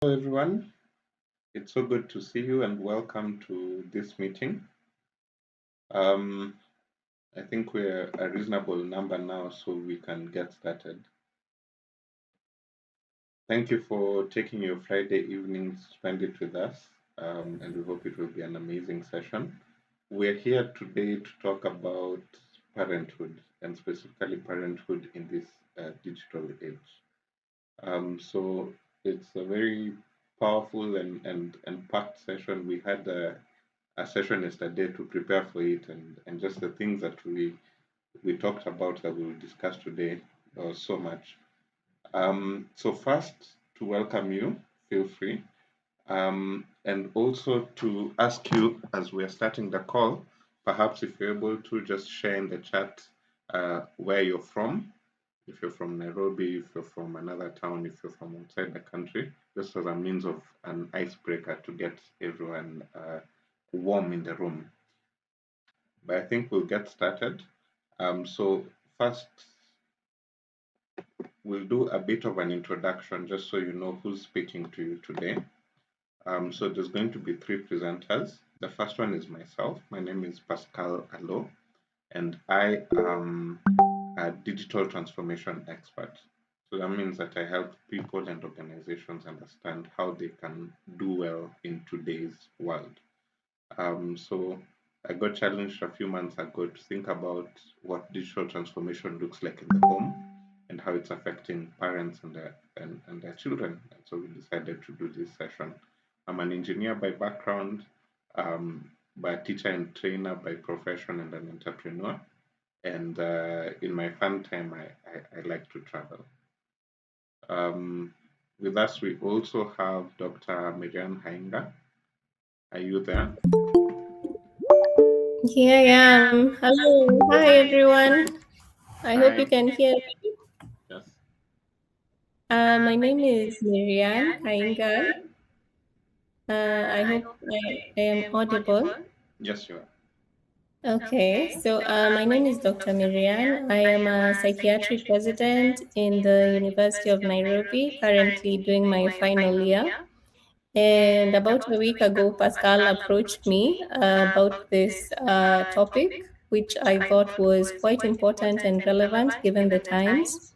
Hello, everyone. It's so good to see you and welcome to this meeting. Um, I think we're a reasonable number now, so we can get started. Thank you for taking your Friday evening to spend it with us, and we hope it will be an amazing session. We're here today to talk about parenthood and specifically parenthood in this digital age. So it's a very powerful and packed session. We had a session yesterday to prepare for it, and just the things that we talked about that we will discuss today. So much. So first, to welcome you, feel free, and also to ask you as we are starting the call, perhaps if you're able to just share in the chat where you're from, if you're from Nairobi, if you're from another town, if you're from outside the country, just as a means of an icebreaker to get everyone warm in the room. But I think we'll get started. So first, we'll do a bit of an introduction just so you know who's speaking to you today. So there's going to be three presenters. The first one is myself. My name is Pascal Allo, and I am a digital transformation expert. So that means that I help people and organizations understand how they can do well in today's world. So I got challenged a few months ago to think about what digital transformation looks like in the home and how it's affecting parents and their children. And so we decided to do this session. I'm an engineer by background, by a teacher and trainer by profession and an entrepreneur. And in my fun time, I like to travel. Um, with us, we also have Dr. Miriam Hainga. Are you there? Here I am. Hello. Hi, everyone. I hope you Hi. can hear me. Yes. My name is Miriam Kainga. I hope I am audible. Yes, you are. Okay, so my name is Dr. Miriam. I am a psychiatric resident in the University of Nairobi, currently doing my final year. And about a week ago, Pascal approached me about this topic, which I thought was quite important and relevant given the times.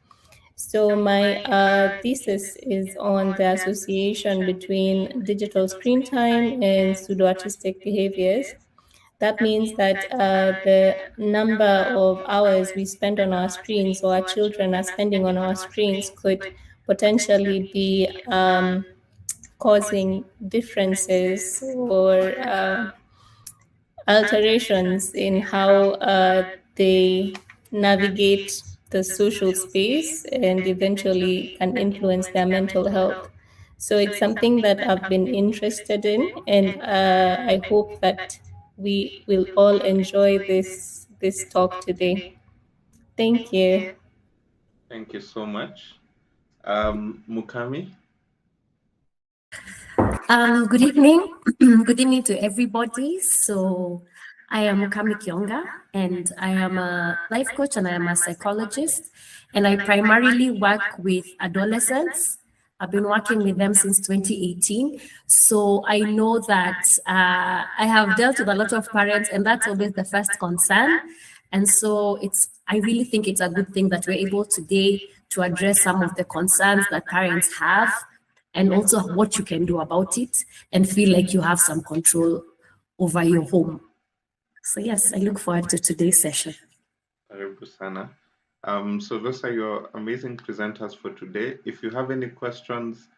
So, my thesis is on the association between digital screen time and pseudoartistic behaviors. That means that the number of hours we spend on our screens or our children are spending on our screens could potentially be causing differences or alterations in how they navigate the social space and eventually can influence their mental health. So it's something that I've been interested in, and I hope that we will all enjoy this talk today. Thank you. Thank you so much. Mukami, Good evening. Good evening to everybody. So, I am Mukami Kionga, and I am a life coach and I am a psychologist. And I primarily work with adolescents. I've been working with them since 2018. So, I know that I have dealt with a lot of parents, and that's always the first concern. And so, I really think it's a good thing that we're able today to address some of the concerns that parents have and also what you can do about it and feel like you have some control over your home. So, yes, I look forward to today's session. Karibu sana. So those are your amazing presenters for today. If you have any questions,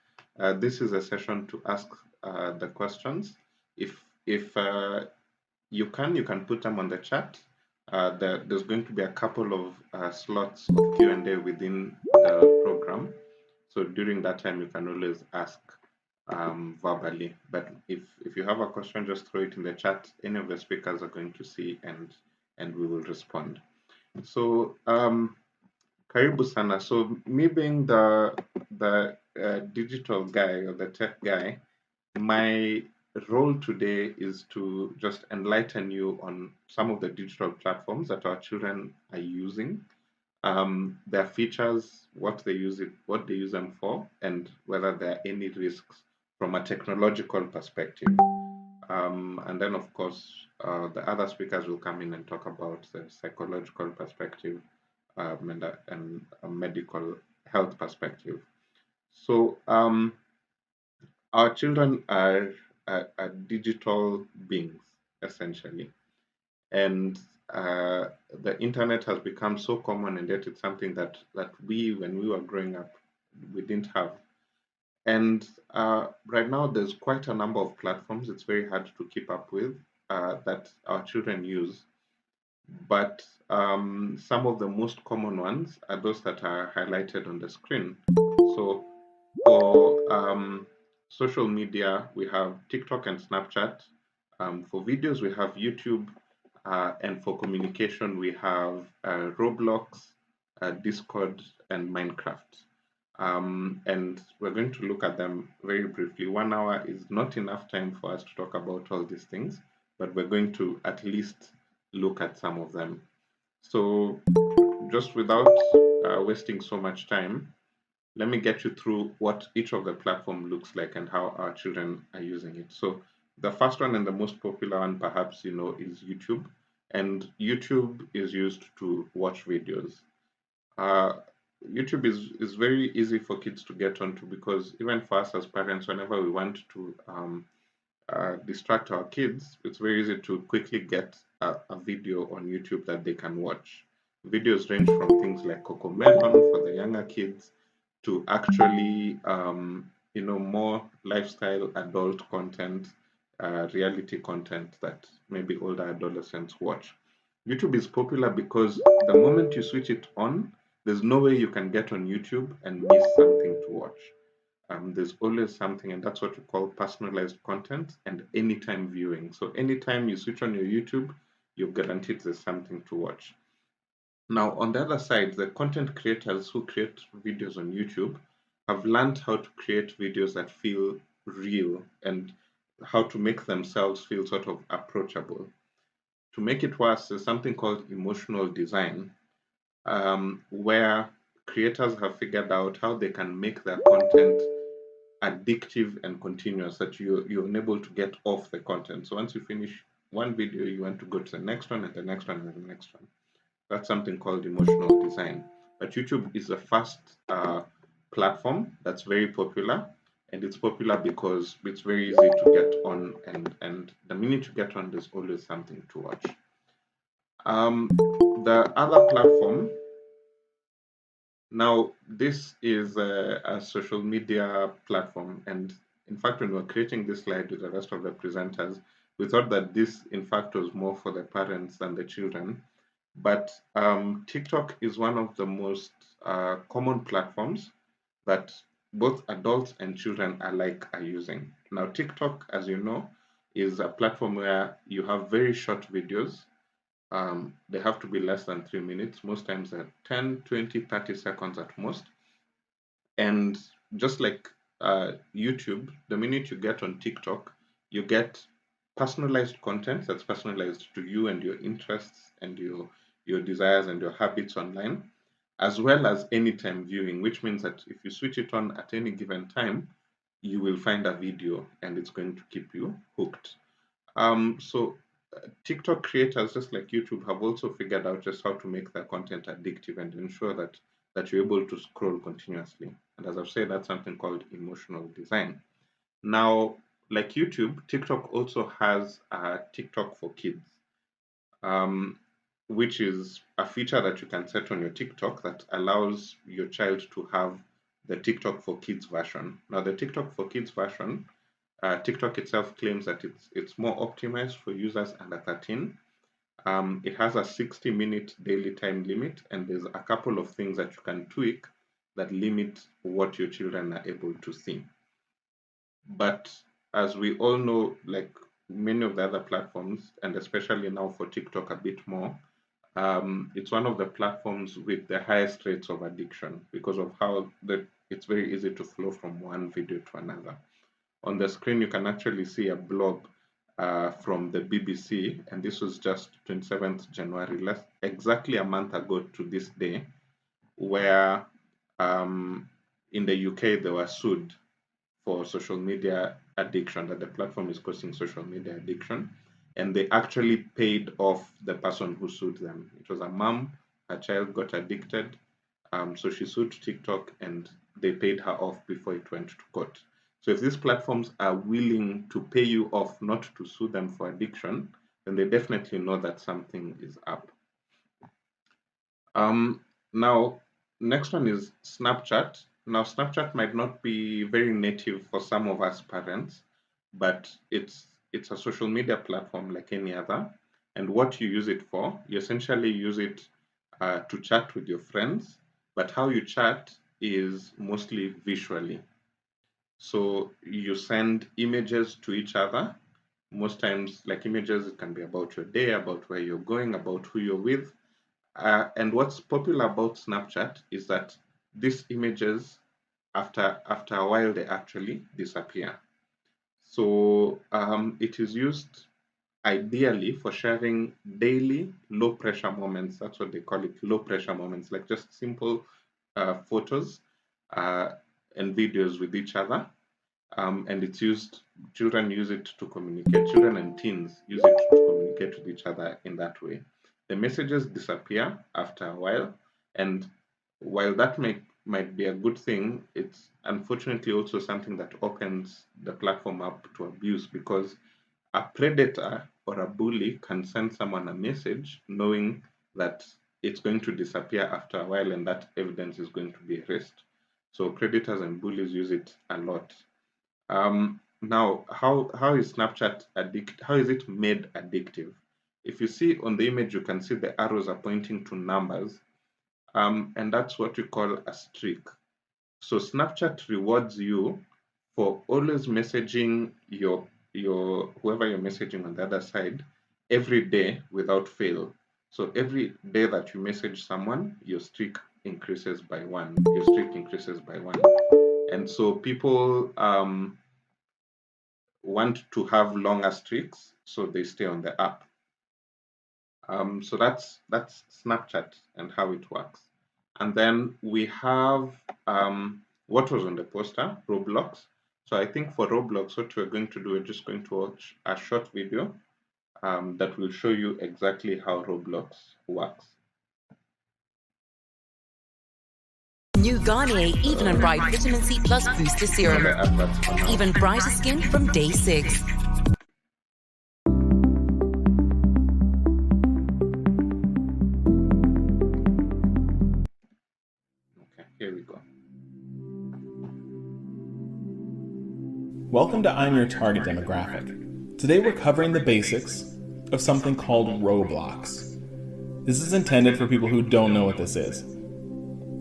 this is a session to ask the questions. If you can put them on the chat. There's going to be a couple of slots of Q&A within the program. So during that time, you can always ask verbally. But if you have a question, just throw it in the chat. Any of the speakers are going to see, and we will respond. So karibu sana. So me being the digital guy or the tech guy, my role today is to just enlighten you on some of the digital platforms that our children are using, their features, what they use them for, and whether there are any risks from a technological perspective. And then, of course, the other speakers will come in and talk about the psychological perspective and a medical health perspective. So, our children are digital beings, essentially. And the internet has become so common, and yet it's something that we, when we were growing up, we didn't have. And right now, there's quite a number of platforms it's very hard to keep up with that our children use. But some of the most common ones are those that are highlighted on the screen. So for social media, we have TikTok and Snapchat. For videos, we have YouTube. And for communication, we have Roblox, Discord, and Minecraft. And we're going to look at them very briefly. 1 hour is not enough time for us to talk about all these things, but we're going to at least look at some of them. So, just without wasting so much time, let me get you through what each of the platform looks like and how our children are using it. So, the first one and the most popular one, perhaps you know, is YouTube. And YouTube is used to watch videos. Uh, YouTube is very easy for kids to get onto because even for us as parents, whenever we want to distract our kids, it's very easy to quickly get a video on YouTube that they can watch. Videos range from things like Cocomelon for the younger kids to actually, more lifestyle adult content, reality content that maybe older adolescents watch. YouTube is popular because the moment you switch it on, there's no way you can get on YouTube and miss something to watch. There's always something, and that's what we call personalized content and anytime viewing. So anytime you switch on your YouTube, you're guaranteed there's something to watch. Now, on the other side, the content creators who create videos on YouTube have learned how to create videos that feel real and how to make themselves feel sort of approachable. To make it worse, there's something called emotional design, where creators have figured out how they can make their content addictive and continuous, that you're unable to get off the content. So once you finish one video, you want to go to the next one and the next one and the next one. That's something called emotional design. But YouTube is the first platform that's very popular, and it's popular because it's very easy to get on, and the minute you get on, there's always something to watch. The other platform, now this is a social media platform, and in fact, when we were creating this slide with the rest of the presenters, we thought that this, in fact, was more for the parents than the children. But TikTok is one of the most common platforms that both adults and children alike are using. Now, TikTok, as you know, is a platform where you have very short videos. They have to be less than 3 minutes. Most times they're 10, 20, 30 seconds at most. And just like YouTube, the minute you get on TikTok, you get personalized content that's personalized to you and your interests and your desires and your habits online, as well as anytime viewing, which means that if you switch it on at any given time, you will find a video and it's going to keep you hooked. So TikTok creators, just like YouTube, have also figured out just how to make their content addictive and ensure that you're able to scroll continuously. And as I've said, that's something called emotional design. Now, like YouTube, TikTok also has TikTok for kids, um, which is a feature that you can set on your TikTok that allows your child to have the TikTok for kids version. Now, the TikTok for kids version, TikTok itself claims that it's more optimized for users under 13. It has a 60-minute daily time limit, and there's a couple of things that you can tweak that limit what your children are able to see. But as we all know, like many of the other platforms, and especially now for TikTok a bit more, it's one of the platforms with the highest rates of addiction because of how it's very easy to flow from one video to another. On the screen, you can actually see a blog from the BBC, and this was just 27th January, exactly a month ago to this day, where in the UK they were sued for social media addiction, that the platform is causing social media addiction. And they actually paid off the person who sued them. It was a mom, her child got addicted. So she sued TikTok and they paid her off before it went to court. So if these platforms are willing to pay you off not to sue them for addiction, then they definitely know that something is up. Now, next one is Snapchat. Now, Snapchat might not be very native for some of us parents, but it's a social media platform like any other. And what you use it for, you essentially use it to chat with your friends, but how you chat is mostly visually. So you send images to each other. Most times, like images, it can be about your day, about where you're going, about who you're with. And what's popular about Snapchat is that these images, after a while, they actually disappear. So it is used ideally for sharing daily low pressure moments. That's what they call it, low pressure moments, like just simple photos uh, and videos with each other. And it's used, children use it to communicate, children and teens use it to communicate with each other in that way. The messages disappear after a while, and while that might be a good thing, it's unfortunately also something that opens the platform up to abuse, because a predator or a bully can send someone a message knowing that it's going to disappear after a while and that evidence is going to be erased. So predators and bullies use it a lot. Now, how is Snapchat addict? How is it made addictive? If you see on the image, you can see the arrows are pointing to numbers, and that's what we call a streak. So Snapchat rewards you for always messaging your whoever you're messaging on the other side every day without fail. So every day that you message someone, your streak increases by one. Your streak increases by one. And so people want to have longer streaks, so they stay on the app. So that's Snapchat and how it works. And then we have what was on the poster, Roblox. So I think for Roblox, what we're going to do, we're just going to watch a short video that will show you exactly how Roblox works. New Garnier Even and Bright Vitamin C Plus Booster Serum. Even brighter skin from day 6. Okay, here we go. Welcome to I'm Your Target Demographic. Today we're covering the basics of something called Roblox. This is intended for people who don't know what this is.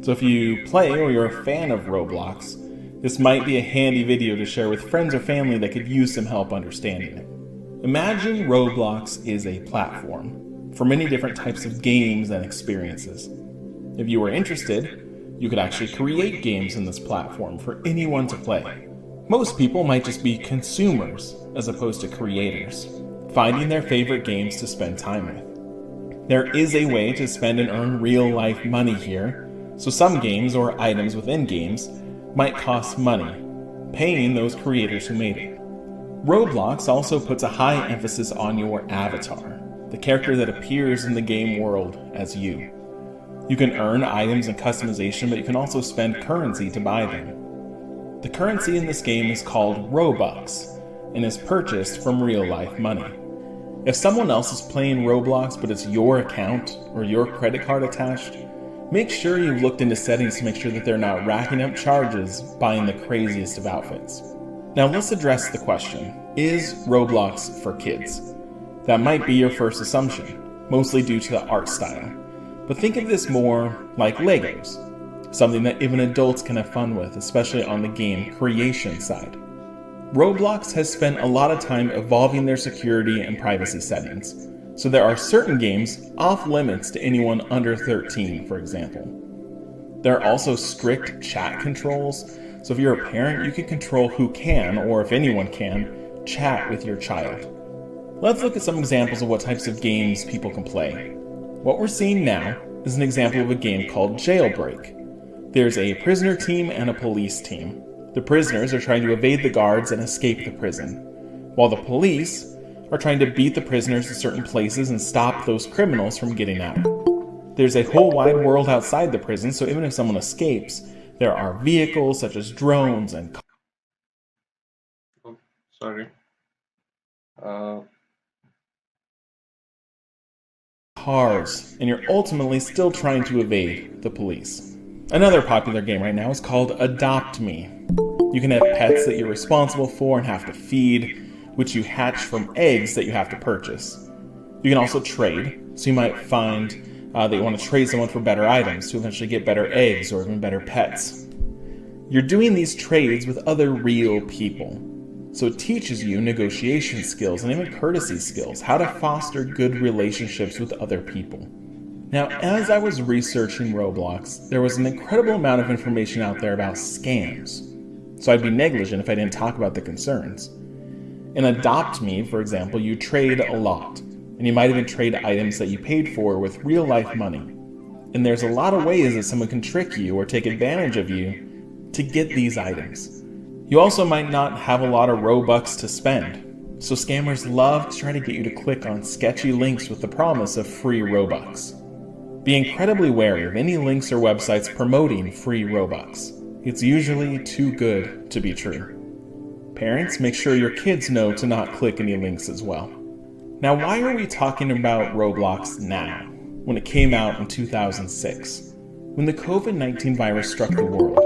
So if you play or you're a fan of Roblox, this might be a handy video to share with friends or family that could use some help understanding it. Imagine Roblox is a platform for many different types of games and experiences. If you were interested, you could actually create games in this platform for anyone to play. Most people might just be consumers as opposed to creators, finding their favorite games to spend time with. There is a way to spend and earn real-life money here, so some games or items within games might cost money, paying those creators who made it. Roblox also puts a high emphasis on your avatar, the character that appears in the game world as you. You can earn items and customization, but you can also spend currency to buy them. The currency in this game is called Robux and is purchased from real-life money. If someone else is playing Roblox but it's your account or your credit card attached, make sure you've looked into settings to make sure that they're not racking up charges buying the craziest of outfits. Now let's address the question, is Roblox for kids? That might be your first assumption, mostly due to the art style. But think of this more like Legos, something that even adults can have fun with, especially on the game creation side. Roblox has spent a lot of time evolving their security and privacy settings. So there are certain games off limits to anyone under 13, for example. There are also strict chat controls, so if you're a parent, you can control who can, or if anyone can, chat with your child. Let's look at some examples of what types of games people can play. What we're seeing now is an example of a game called Jailbreak. There's a prisoner team and a police team. The prisoners are trying to evade the guards and escape the prison, while the police are trying to beat the prisoners to certain places and stop those criminals from getting out. There's a whole wide world outside the prison, so even if someone escapes, there are vehicles such as drones and cars, and you're ultimately still trying to evade the police. Another popular game right now is called Adopt Me. You can have pets that you're responsible for and have to feed, which you hatch from eggs that you have to purchase. You can also trade, so you might find that you want to trade someone for better items to eventually get better eggs or even better pets. You're doing these trades with other real people, so it teaches you negotiation skills and even courtesy skills, how to foster good relationships with other people. Now, as I was researching Roblox, there was an incredible amount of information out there about scams, so I'd be negligent if I didn't talk about the concerns. In Adopt Me, for example, you trade a lot, and you might even trade items that you paid for with real-life money. And there's a lot of ways that someone can trick you or take advantage of you to get these items. You also might not have a lot of Robux to spend, so scammers love to try to get you to click on sketchy links with the promise of free Robux. Be incredibly wary of any links or websites promoting free Robux. It's usually too good to be true. Parents, make sure your kids know to not click any links as well. Now, why are we talking about Roblox now, when it came out in 2006? When the COVID-19 virus struck the world,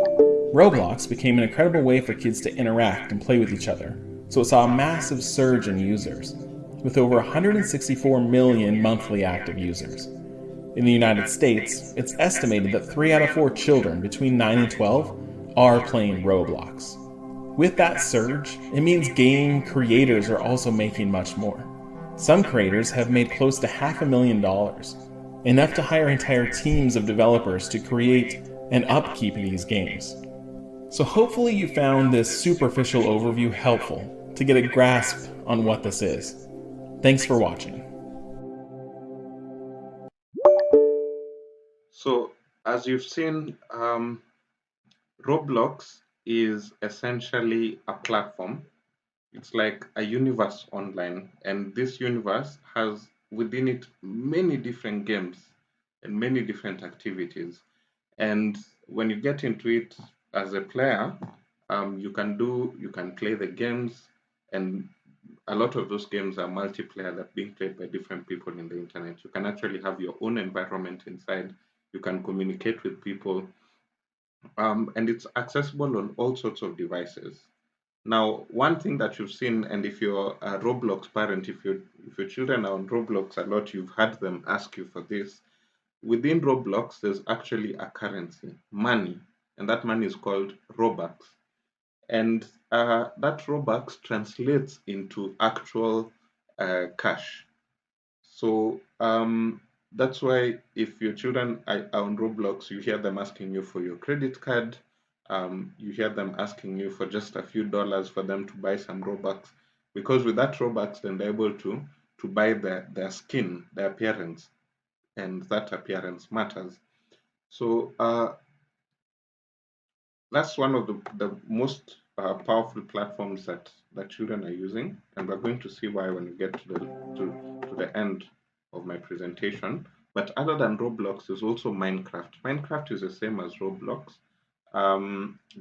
Roblox became an incredible way for kids to interact and play with each other, so it saw a massive surge in users, with over 164 million monthly active users. In the United States, it's estimated that 3 out of 4 children between 9 and 12 are playing Roblox. With that surge, it means game creators are also making much more. Some creators have made close to $500,000, enough to hire entire teams of developers to create and upkeep these games. So hopefully you found this superficial overview helpful to get a grasp on what this is. Thanks for watching. So, as you've seen, Roblox is essentially a platform. It's like a universe online, and this universe has within it many different games and many different activities. And when you get into it as a player, you can play the games, and a lot of those games are multiplayer that are being played by different people in the internet. You can actually have your own environment inside. You can communicate with people, and it's accessible on all sorts of devices. Now, one thing that you've seen, and if you're a Roblox parent, if your children are on Roblox a lot, you've had them ask you for this. Within Roblox, there's actually a currency, money, and that money is called Robux. And that Robux translates into actual cash. So that's why if your children are on Roblox, you hear them asking you for your credit card. You hear them asking you for just a few dollars for them to buy some Robux, because with that Robux, then they're able to buy their skin, their appearance, and that appearance matters. So that's one of the most powerful platforms that children are using, and we're going to see why when we get to the end of my presentation. But other than Roblox, there's also Minecraft. Minecraft is the same as Roblox,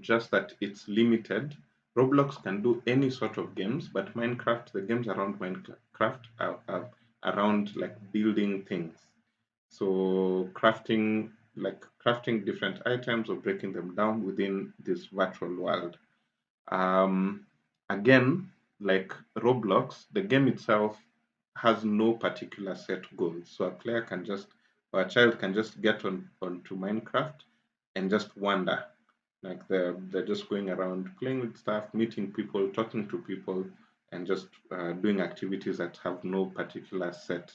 just that it's limited. Roblox can do any sort of games, but Minecraft, the games around Minecraft are around like building things. So crafting different items or breaking them down within this virtual world. Um, Again, like Roblox, the game itself has no particular set goals. So a player can just, or a child can just get onto Minecraft and just wander. Like they're just going around playing with stuff, meeting people, talking to people, and just doing activities that have no particular set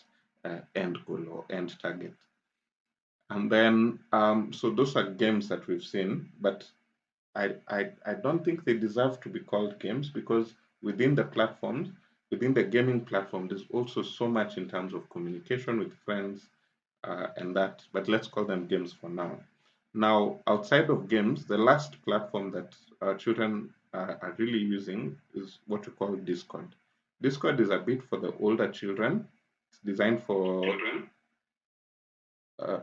end goal or end target. And then, so those are games that we've seen, but I don't think they deserve to be called games, because within the platforms, within the gaming platform, there's also so much in terms of communication with friends and that, but let's call them games for now. Now, outside of games, the last platform that children are really using is what we call Discord. Discord is a bit for the older children. It's designed for uh,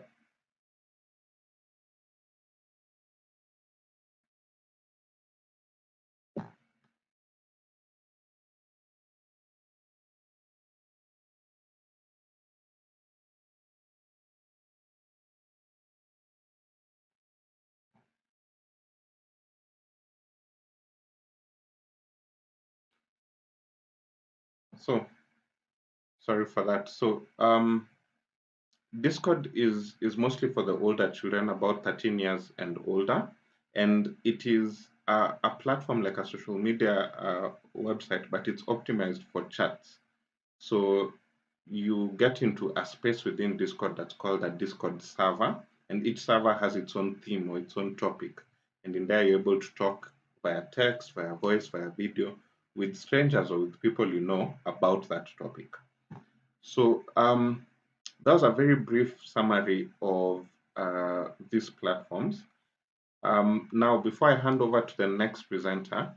so sorry for that. So Discord is mostly for the older children, about 13 years and older, and it is a platform like a social media website, but it's optimized for chats. So you get into a space within Discord that's called a Discord server, and each server has its own theme or its own topic. And in there, you're able to talk via text, via voice, via video with strangers or with people you know about that topic. So that was a very brief summary of these platforms. Now, before I hand over to the next presenter,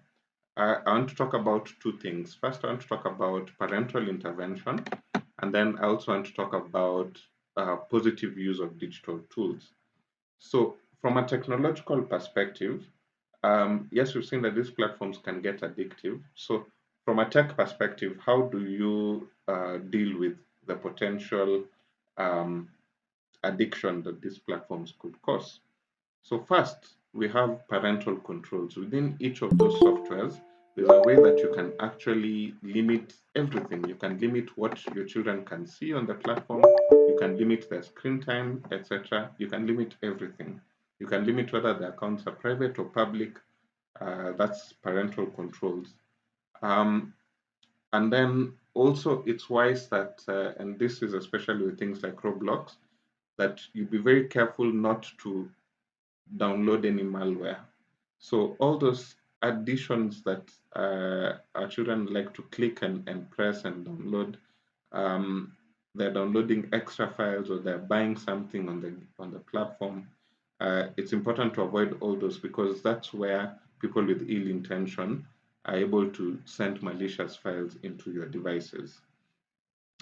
I want to talk about two things. First, I want to talk about parental intervention, and then I also want to talk about positive use of digital tools. So, from a technological perspective, yes, we've seen that these platforms can get addictive. So, from a tech perspective, how do you deal with the potential um, addiction that these platforms could cause? So first, we have parental controls. Within each of those softwares, there's a way that you can actually limit everything. You can limit what your children can see on the platform. You can limit their screen time, etc. You can limit everything. You can limit whether the accounts are private or public. That's parental controls. Um, and then also, it's wise that, and this is especially with things like Roblox, that you be very careful not to download any malware. So all those additions that our children like to click and press and download, um, they're downloading extra files or they're buying something on the platform. It's important to avoid all those because that's where people with ill intention are able to send malicious files into your devices.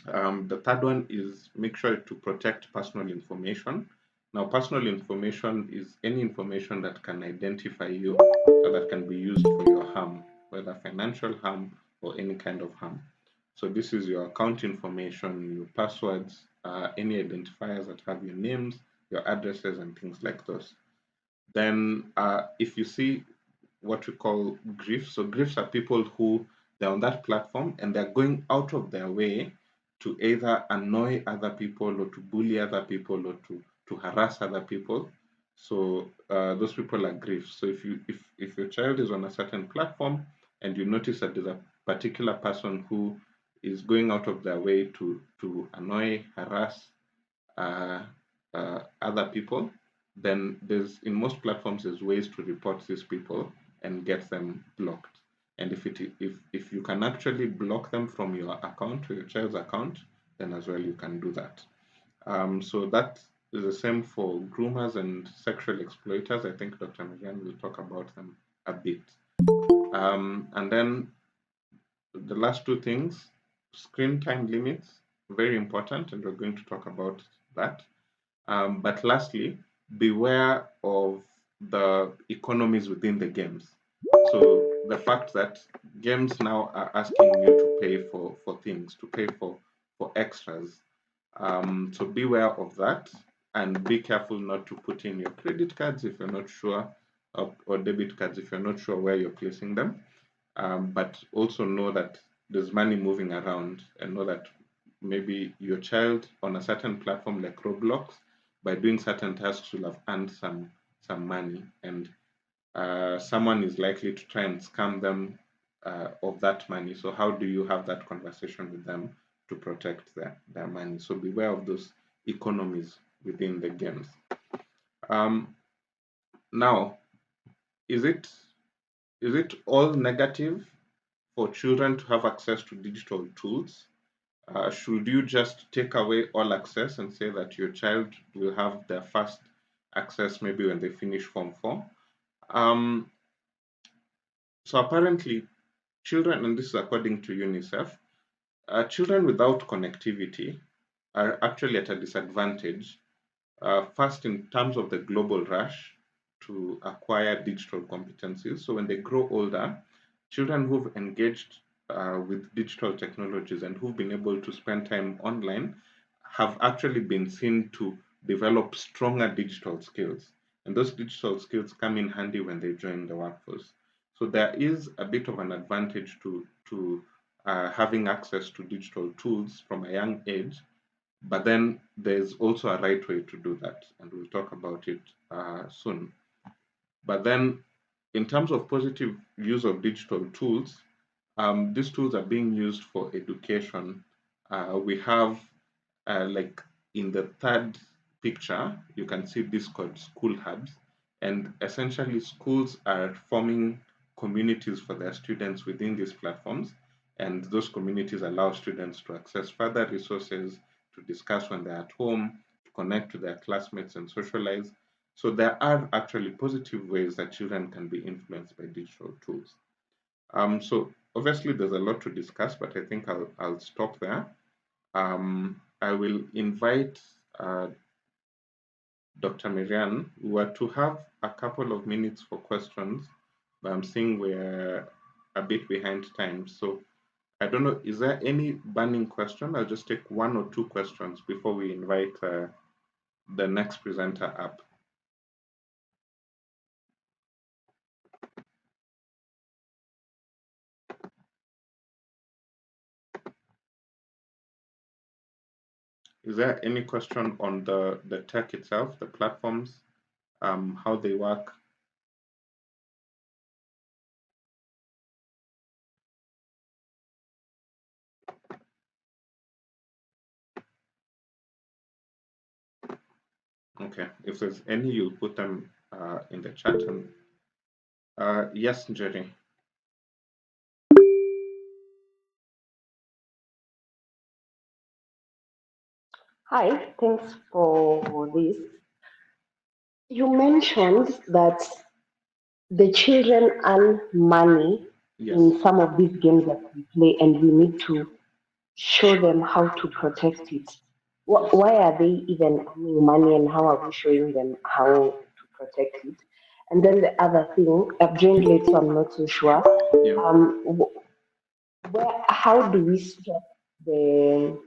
The third one is make sure to protect personal information. Now, personal information is any information that can identify you or that can be used for your harm, whether financial harm or any kind of harm. So this is your account information, your passwords, any identifiers that have your names, your addresses, and things like those. Then, if you see what we call griefs, so griefs are people who they're on that platform and they're going out of their way to either annoy other people or to bully other people or to harass other people. So those people are griefs. So if your child is on a certain platform and you notice that there's a particular person who is going out of their way to annoy, harass, uh, other people, then there's in most platforms there's ways to report these people and get them blocked. And if you can actually block them from your account or your child's account, then as well you can do that. So that is the same for groomers and sexual exploiters. I think Dr. Marian will talk about them a bit. And then the last two things, screen time limits, very important, and we're going to talk about that. But lastly, beware of the economies within the games. So the fact that games now are asking you to pay for things, to pay for extras. So beware of that and be careful not to put in your credit cards if you're not sure, or debit cards if you're not sure where you're placing them. But also know that there's money moving around and know that maybe your child on a certain platform like Roblox, by doing certain tasks, will have earned some money, and someone is likely to try and scam them of that money. So how do you have that conversation with them to protect their money? So beware of those economies within the games. Now, is it all negative for children to have access to digital tools? Should you just take away all access and say that your child will have their first access maybe when they finish Form 4. Um, so apparently, children, and this is according to UNICEF, children without connectivity are actually at a disadvantage, first in terms of the global rush to acquire digital competencies. So when they grow older, children who've engaged with digital technologies and who've been able to spend time online have actually been seen to develop stronger digital skills. And those digital skills come in handy when they join the workforce. So there is a bit of an advantage to having access to digital tools from a young age, but then there's also a right way to do that, and we'll talk about it soon. But then, in terms of positive use of digital tools, these tools are being used for education. We have, like in the third picture, you can see this called school hubs. And essentially, schools are forming communities for their students within these platforms. And those communities allow students to access further resources, to discuss when they're at home, to connect to their classmates and socialize. So there are actually positive ways that children can be influenced by digital tools. So obviously there's a lot to discuss, but I think I'll stop there. I will invite Dr. Miriam. We were to have a couple of minutes for questions, but I'm seeing we're a bit behind time. So I don't know, is there any burning question? I'll just take one or two questions before we invite the next presenter up. Is there any question on the tech itself, the platforms, how they work? Okay, if there's any, you'll put them in the chat. And yes, Jerry. Hi, thanks for this. You mentioned that the children earn money Yes. in some of these games that we play, and we need to show them how to protect it. Why are they even earning money, and how are we showing them how to protect it? And then the other thing, I've joined late, so I'm not so sure. Yeah. How do we stop the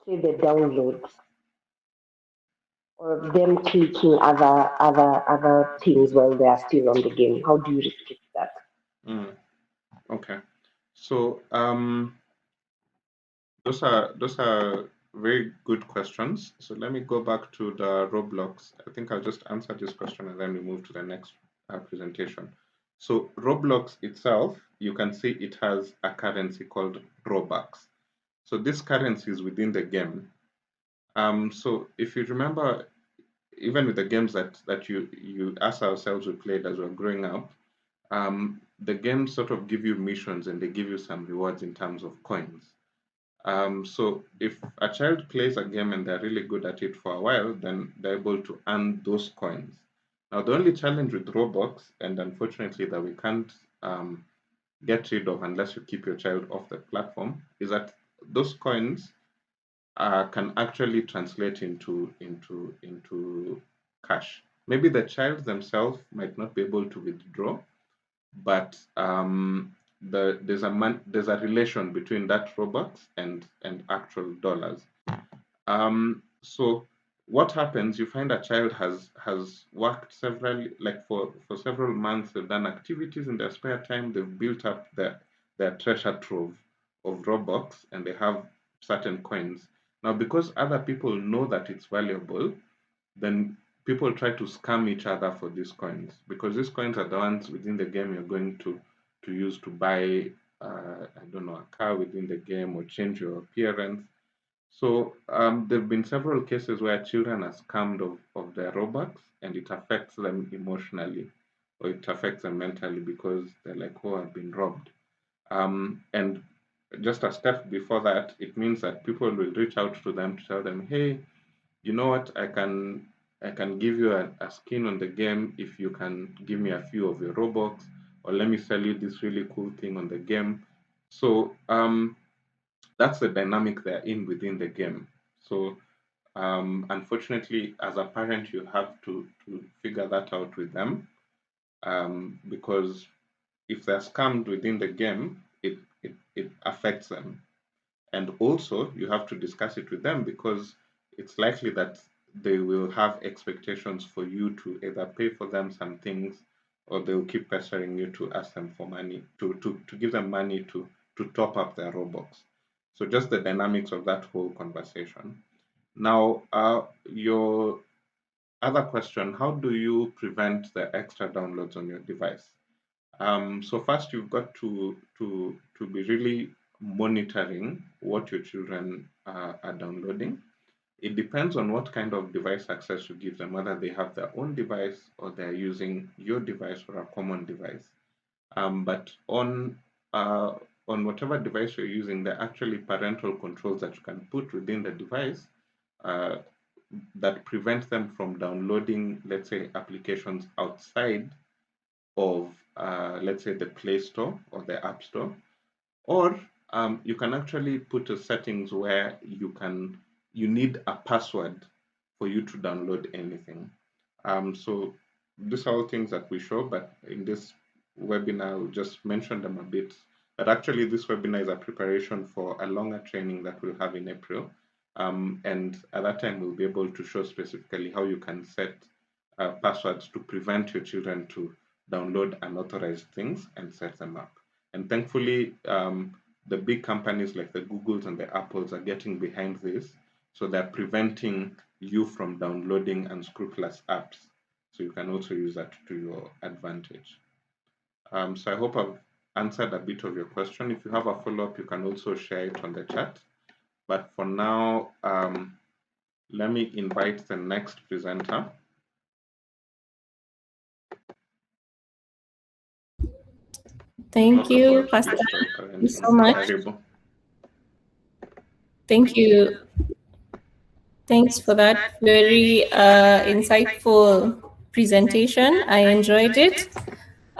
the downloads or them clicking other things while they are still on the game? How do you restrict that? Okay. So those are very good questions. So let me go back to the Roblox. I think I'll just answer this question and then we move to the next presentation. So Roblox itself, you can see it has a currency called Robux. So this currency is within the game. So if you remember, even with the games that you us ourselves we played as we were growing up, the games sort of give you missions and they give you some rewards in terms of coins. So if a child plays a game and they're really good at it for a while, then they're able to earn those coins. Now, the only challenge with Roblox, and unfortunately that we can't get rid of unless you keep your child off the platform, is that those coins can actually translate into cash. Maybe the child themselves might not be able to withdraw, but there's a relation between that Robux and actual dollars. So what happens? You find a child has worked for several months. They've done activities in their spare time. They've built up their treasure trove of Robux, and they have certain coins. Now, because other people know that it's valuable, then people try to scam each other for these coins, because these coins are the ones within the game you're going to use to buy, I don't know, a car within the game or change your appearance. So there have been several cases where children are scammed of their Robux, and it affects them emotionally or it affects them mentally because they're like, oh, I've been robbed. And just a step before that, it means that people will reach out to them to tell them, hey, you know what, I can give you a skin on the game if you can give me a few of your Robux, or let me sell you this really cool thing on the game. So that's the dynamic they're in within the game. So unfortunately, as a parent, you have to figure that out with them, because if they're scammed within the game, it affects them. And also, you have to discuss it with them because it's likely that they will have expectations for you to either pay for them some things, or they'll keep pestering you to ask them for money, to give them money to top up their Robux. So just the dynamics of that whole conversation. Now, your other question, how do you prevent the extra downloads on your device? So first, you've got to be really monitoring what your children are downloading. It depends on what kind of device access you give them, whether they have their own device or they're using your device or a common device. But on whatever device you're using, there are actually parental controls that you can put within the device uh, that prevent them from downloading, let's say, applications outside of, let's say, the Play Store or the App Store. Or you can actually put a settings where you need a password for you to download anything. So these are all things that we show, but in this webinar, we'll just mention them a bit. But actually, this webinar is a preparation for a longer training that we'll have in April. And at that time, we'll be able to show specifically how you can set passwords to prevent your children to download unauthorized things and set them up. And thankfully, the big companies like the Googles and the Apples are getting behind this. So they're preventing you from downloading unscrupulous apps. So you can also use that to your advantage. So I hope I've answered a bit of your question. If you have a follow-up, you can also share it on the chat. But for now, let me invite the next presenter. Thank you, Pastor. Thank you so much. Thank you. Thanks for that very insightful presentation. I enjoyed it.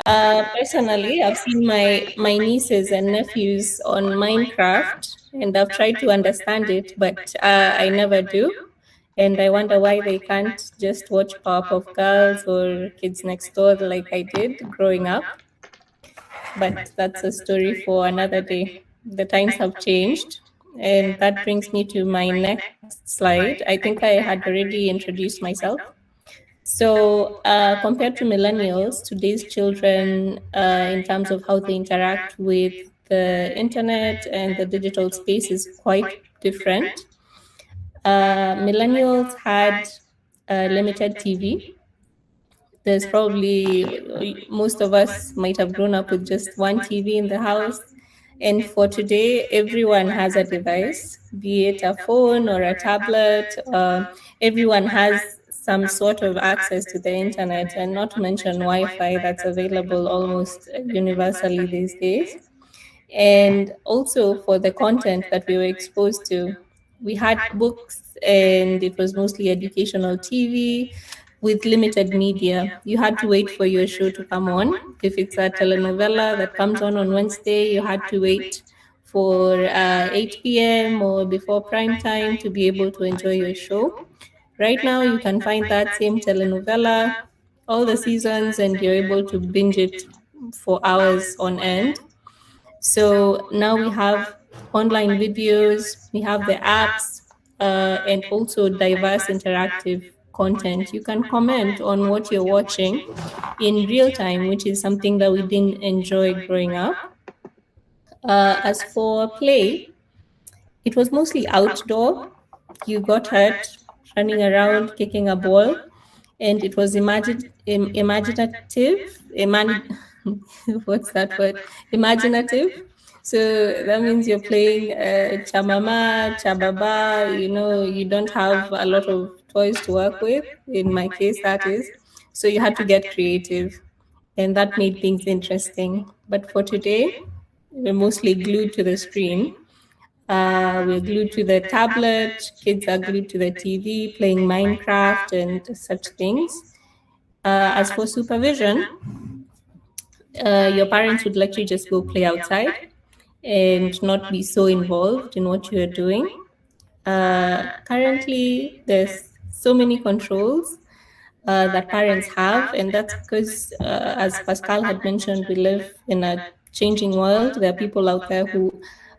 Personally, I've seen my nieces and nephews on Minecraft, and I've tried to understand it, but I never do. And I wonder why they can't just watch Powerpuff Girls or Kids Next Door like I did growing up. But that's a story for another day. The times have changed. And that brings me to my next slide. I think I had already introduced myself. So, compared to millennials, today's children, in terms of how they interact with the internet and the digital space, is quite different. Millennials had limited TV. There's probably, most of us might have grown up with just one TV in the house. And for today, everyone has a device, be it a phone or a tablet. Everyone has some sort of access to the internet, and not to mention Wi-Fi that's available almost universally these days. And also for the content that we were exposed to, we had books, and it was mostly educational TV with limited media. You had to wait for your show to come on. If it's a telenovela that comes on Wednesday, you had to wait for 8 p.m. or before prime time to be able to enjoy your show. Right now, you can find that same telenovela, all the seasons, and you're able to binge it for hours on end. So now we have online videos, we have the apps, and also diverse interactive content. You can comment on what you're watching in real time, which is something that we didn't enjoy growing up. As for play, it was mostly outdoor. You got hurt running around, kicking a ball, and it was imaginative. What's that word? Imaginative. So that means you're playing chamama, chababa. You don't have a lot of toys to work with. In my case, that is. So you had to get creative, and that made things interesting. But for today, we're mostly glued to the screen. We're glued to the tablet, kids are glued to the TV, playing Minecraft and such things. As for supervision, your parents would let you just go play outside and not be so involved in what you're doing. Currently, there's so many controls that parents have, and that's because, as Pascal had mentioned, we live in a changing world. There are people out there who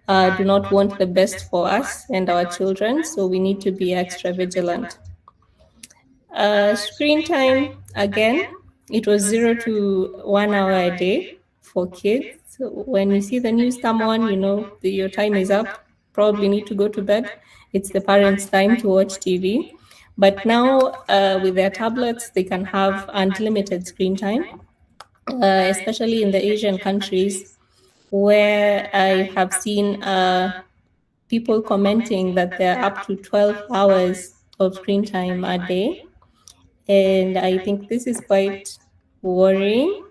do not want the best for us and our children, so we need to be extra vigilant. Screen time, again, it was 0 to 1 hour a day for kids. So when you see the news come on, you know your time is up, probably need to go to bed. It's the parents' time to watch TV. But now, with their tablets, they can have unlimited screen time, especially in the Asian countries, where I have seen people commenting that they're up to 12 hours of screen time a day. And I think this is quite worrying.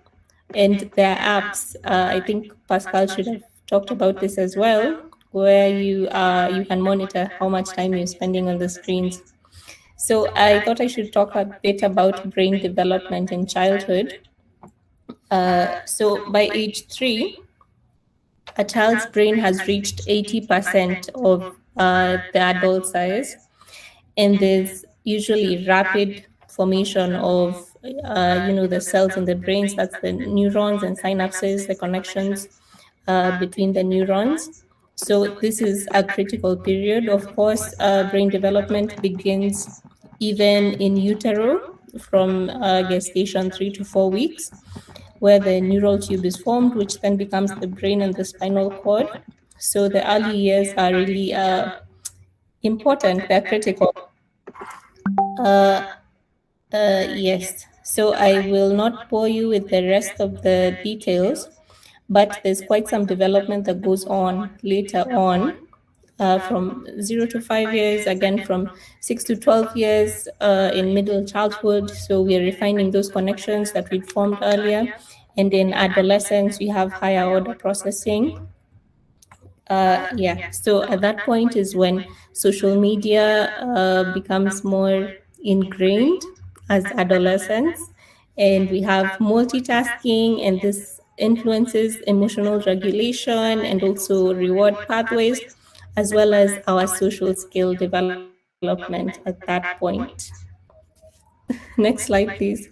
And there are apps, I think Pascal should have talked about this as well, where you can monitor how much time you're spending on the screens. So I thought I should talk a bit about brain development in childhood. So by age 3, a child's brain has reached 80% of the adult size, and there's usually rapid formation of the cells in the brains. That's the neurons and synapses, the connections between the neurons. So this is a critical period. Of course, brain development begins even in utero from gestation 3 to 4 weeks, where the neural tube is formed, which then becomes the brain and the spinal cord. So the early years are really important, they're critical. Yes, so I will not bore you with the rest of the details, but there's quite some development that goes on later on, from 0 to 5 years, again from 6 to 12 years in middle childhood. So we're refining those connections that we'd formed earlier. And in adolescence, we have higher order processing. So at that point is when social media becomes more ingrained as adolescents, and we have multitasking, and this influences emotional regulation and also reward pathways, as well as our social skill development at that point. Next slide, please.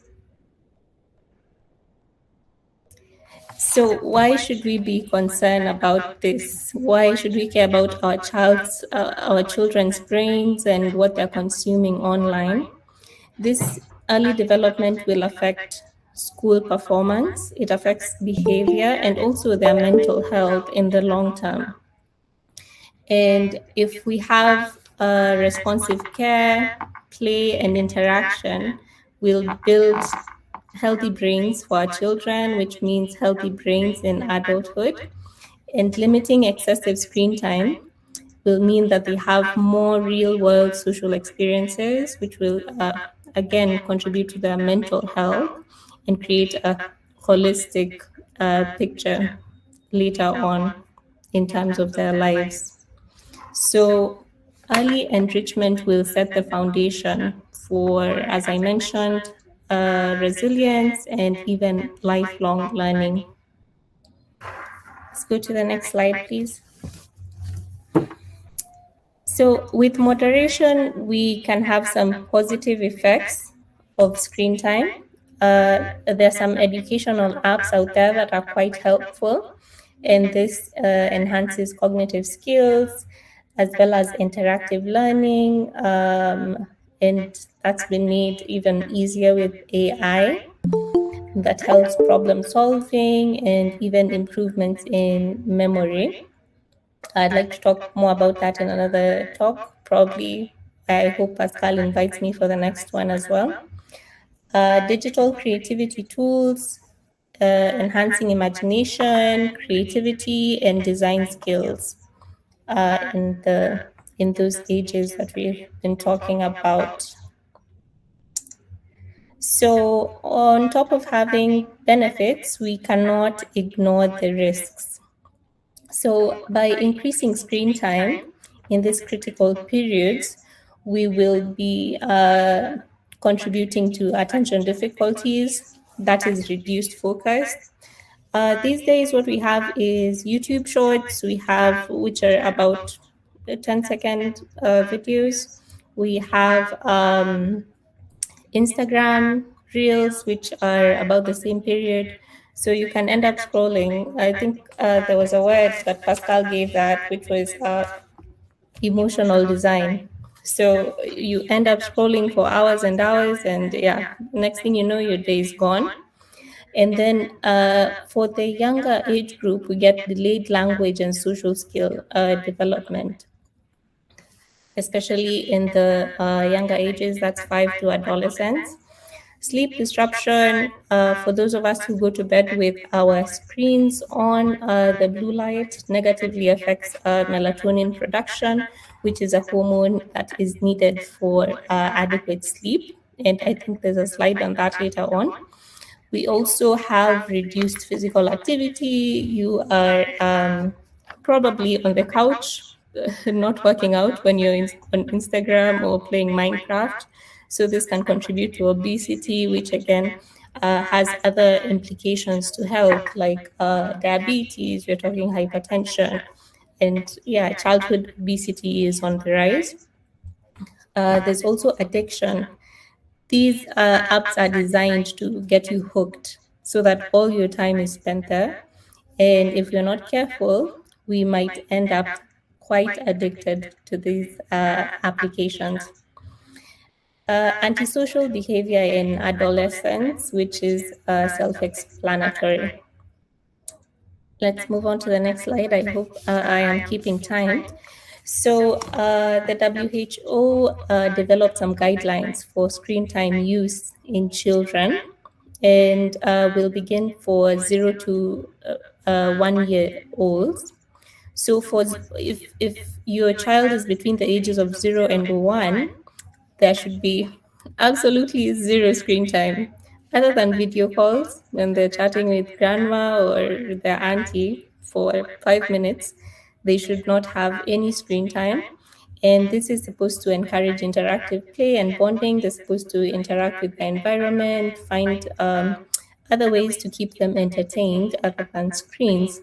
So why should we be concerned about this? Why should we care about our children's brains and what they're consuming online? This early development will affect school performance, it affects behavior, and also their mental health in the long term. And if we have responsive care, play, and interaction, we'll build healthy brains for our children, which means healthy brains in adulthood. And limiting excessive screen time will mean that they have more real world social experiences, which will again contribute to their mental health and create a holistic picture later on in terms of their lives. So early enrichment will set the foundation for, as I mentioned, resilience and even lifelong learning. Let's go to the next slide, please. So with moderation, we can have some positive effects of screen time. There are some educational apps out there that are quite helpful, and this enhances cognitive skills as well as interactive learning, and that's been made even easier with AI that helps problem solving and even improvements in memory. I'd like to talk more about that in another talk, probably. I hope Pascal invites me for the next one as well. Digital creativity tools, enhancing imagination, creativity, and design skills in those ages that we've been talking about. So on top of having benefits, we cannot ignore the risks. So by increasing screen time in these critical periods, we will be contributing to attention difficulties, that is reduced focus. These days, what we have is YouTube Shorts. We have, which are about 10-second videos. We have Instagram Reels, which are about the same period. So you can end up scrolling. I think there was a word that Pascal gave that, which was emotional design. So you end up scrolling for hours and hours, and yeah, next thing you know, your day is gone. And then for the younger age group, we get delayed language and social skill development, especially in the younger ages, that's 5 to adolescence. Sleep disruption, for those of us who go to bed with our screens on, the blue light negatively affects melatonin production, which is a hormone that is needed for adequate sleep. And I think there's a slide on that later on. We also have reduced physical activity. You are probably on the couch, not working out when you're on Instagram or playing Minecraft. So this can contribute to obesity, which again has other implications to health, like diabetes, we're talking hypertension, and yeah, childhood obesity is on the rise. There's also addiction. These apps are designed to get you hooked so that all your time is spent there. And if you're not careful, we might end up quite addicted to these applications. Antisocial behavior in adolescence, which is self explanatory. Let's move on to the next slide. I hope I am keeping time. So the WHO developed some guidelines for screen time use in children, and will begin for 0 to 1 year olds. So for if your child is between the ages of 0 and 1, there should be absolutely zero screen time, other than video calls when they're chatting with grandma or their auntie for 5 minutes. They should not have any screen time. And this is supposed to encourage interactive play and bonding. They're supposed to interact with the environment, find other ways to keep them entertained other than screens.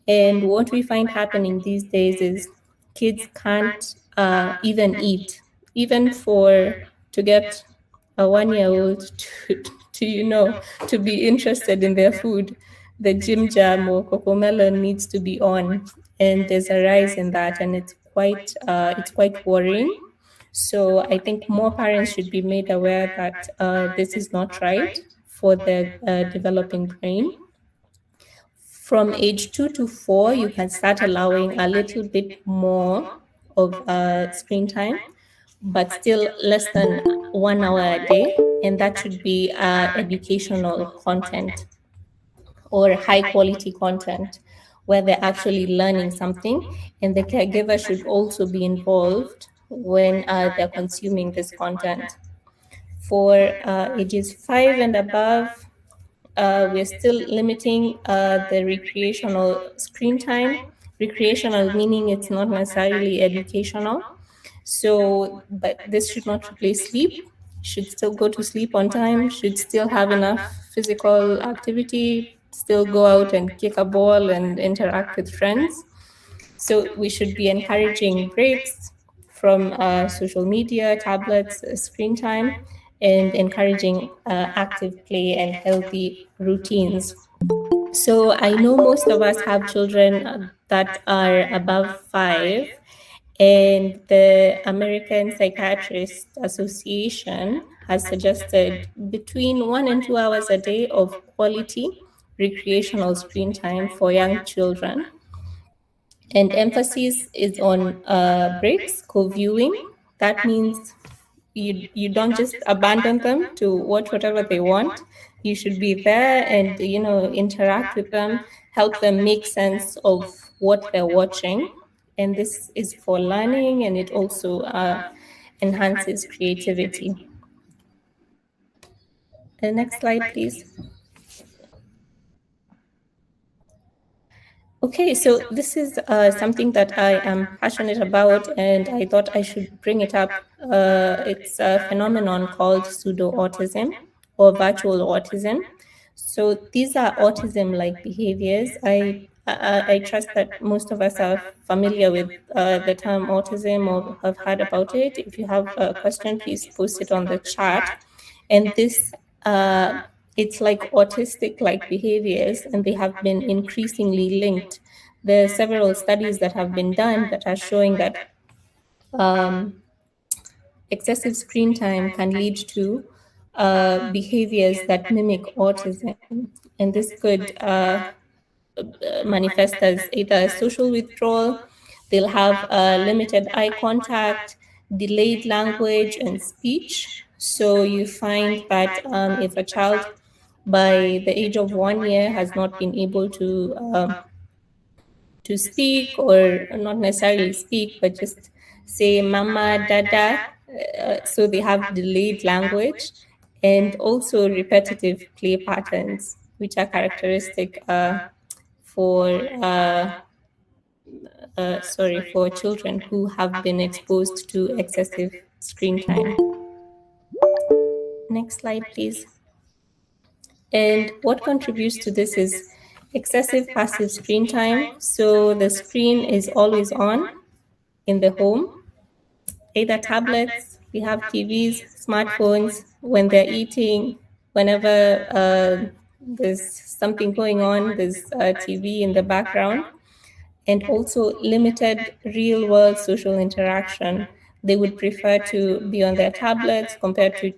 And what we find happening these days is kids can't even eat, even for to get a 1 year old to to be interested in their food. The Jim Jam or Coco Melon needs to be on, and there's a rise in that, and it's quite worrying. So I think more parents should be made aware that this is not right for the developing brain. From age 2 to 4, you can start allowing a little bit more of screen time, but still less than 1 hour a day. And that should be educational content or high quality content where they're actually learning something. And the caregiver should also be involved when they're consuming this content. For ages 5 and above, we're still limiting the recreational screen time. Recreational meaning it's not necessarily educational. So, but this should not replace sleep. Should still go to sleep on time, should still have enough physical activity, still go out and kick a ball and interact with friends. So we should be encouraging breaks from social media, tablets, screen time, and encouraging active play and healthy routines. So I know most of us have children that are above 5, and the American Psychiatrist Association has suggested between 1 and 2 hours a day of quality recreational screen time for young children. And emphasis is on breaks, co-viewing. That means you don't just abandon them to watch whatever they want. You should be there and interact with them, help them make sense of what they're watching. And this is for learning, and it also enhances creativity. The next slide, please. Okay, so this is something that I am passionate about, and I thought I should bring it up. It's a phenomenon called pseudo autism or virtual autism. So these are autism like behaviors. I trust that most of us are familiar with the term autism or have heard about it. If you have a question, please post it on the chat. And this uh, it's like autistic like behaviors, and they have been increasingly linked. There are several studies that have been done that are showing that um, excessive screen time can lead to behaviors that mimic autism, and this could manifest as either social withdrawal. They'll have limited eye contact, delayed language and speech. So you find that if a child by the age of 1 year has not been able to speak, or not necessarily speak, but just say mama, dada. So they have delayed language and also repetitive play patterns, which are characteristic for for children who have been exposed to excessive screen time. Next slide, please. And what contributes to this is excessive passive screen time. So the screen is always on in the home, either tablets, we have TVs, smartphones, when they're eating, whenever there's something going on, there's a TV in the background, and also limited real world social interaction. They would prefer to be on their tablets compared to,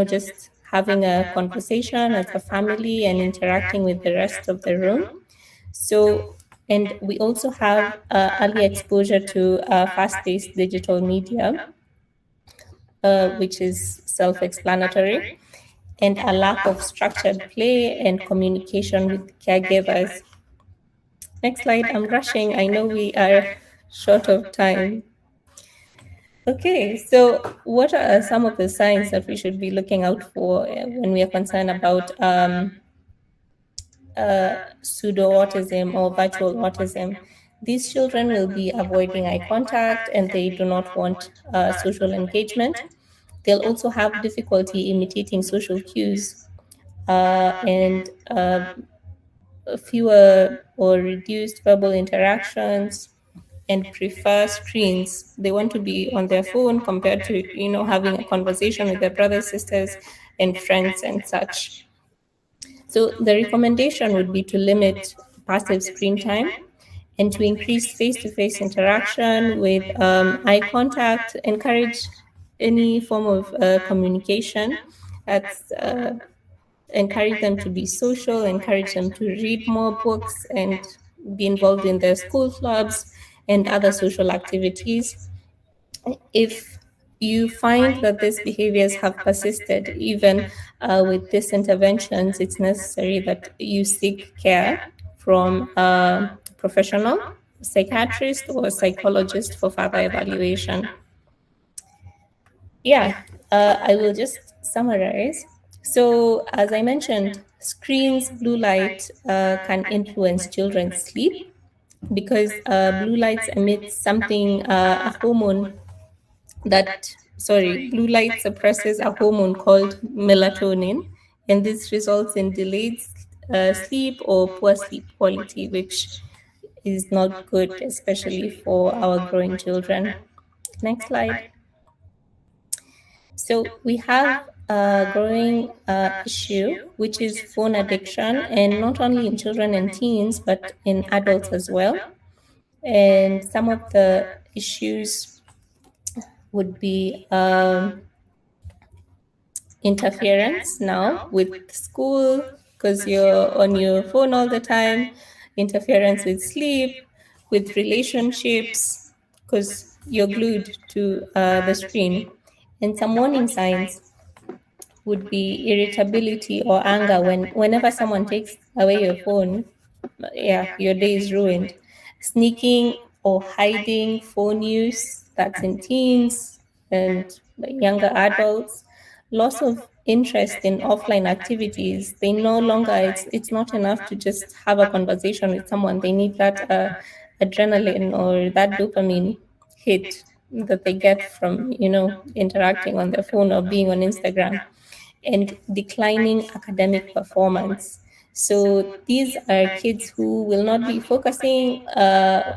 just having a conversation as a family and interacting with the rest of the room. So, and we also have early exposure to fast paced digital media, which is self explanatory, and a lack of structured play and communication with caregivers. Next slide. I'm rushing. I know we are short of time. Okay, so what are some of the signs that we should be looking out for when we are concerned about pseudo autism or virtual autism? These children will be avoiding eye contact and they do not want social engagement. They'll also have difficulty imitating social cues and fewer or reduced verbal interactions, and prefer screens. They want to be on their phone compared to, having a conversation with their brothers, sisters, and friends and such. So the recommendation would be to limit passive screen time and to increase face-to-face interaction with eye contact, encourage any form of communication. That's encourage them to be social, encourage them to read more books and be involved in their school clubs and other social activities. If you find that these behaviors have persisted, even with these interventions, it's necessary that you seek care from a professional, psychiatrist, or psychologist for further evaluation. Yeah, I will just summarize. So, as I mentioned, screens, blue light can influence children's sleep because blue lights emit something, a hormone blue light suppresses a hormone called melatonin, and this results in delayed sleep or poor sleep quality, which is not good, especially for our growing children. Next slide. So we have a growing issue, which is phone addiction, and not only in children and teens, but in adults as well. And some of the issues would be interference now with school because you're on your phone all the time, interference with sleep, with relationships because you're glued to the screen. And some warning signs would be irritability or anger whenever someone takes away your phone. Yeah, your day is ruined. Sneaking or hiding phone use, that's in teens and younger adults. Loss of interest in offline activities. They no longer, it's not enough to just have a conversation with someone. They need that adrenaline or that dopamine hit that they get from, interacting on their phone or being on Instagram, and declining academic performance. So these are kids who will not be focusing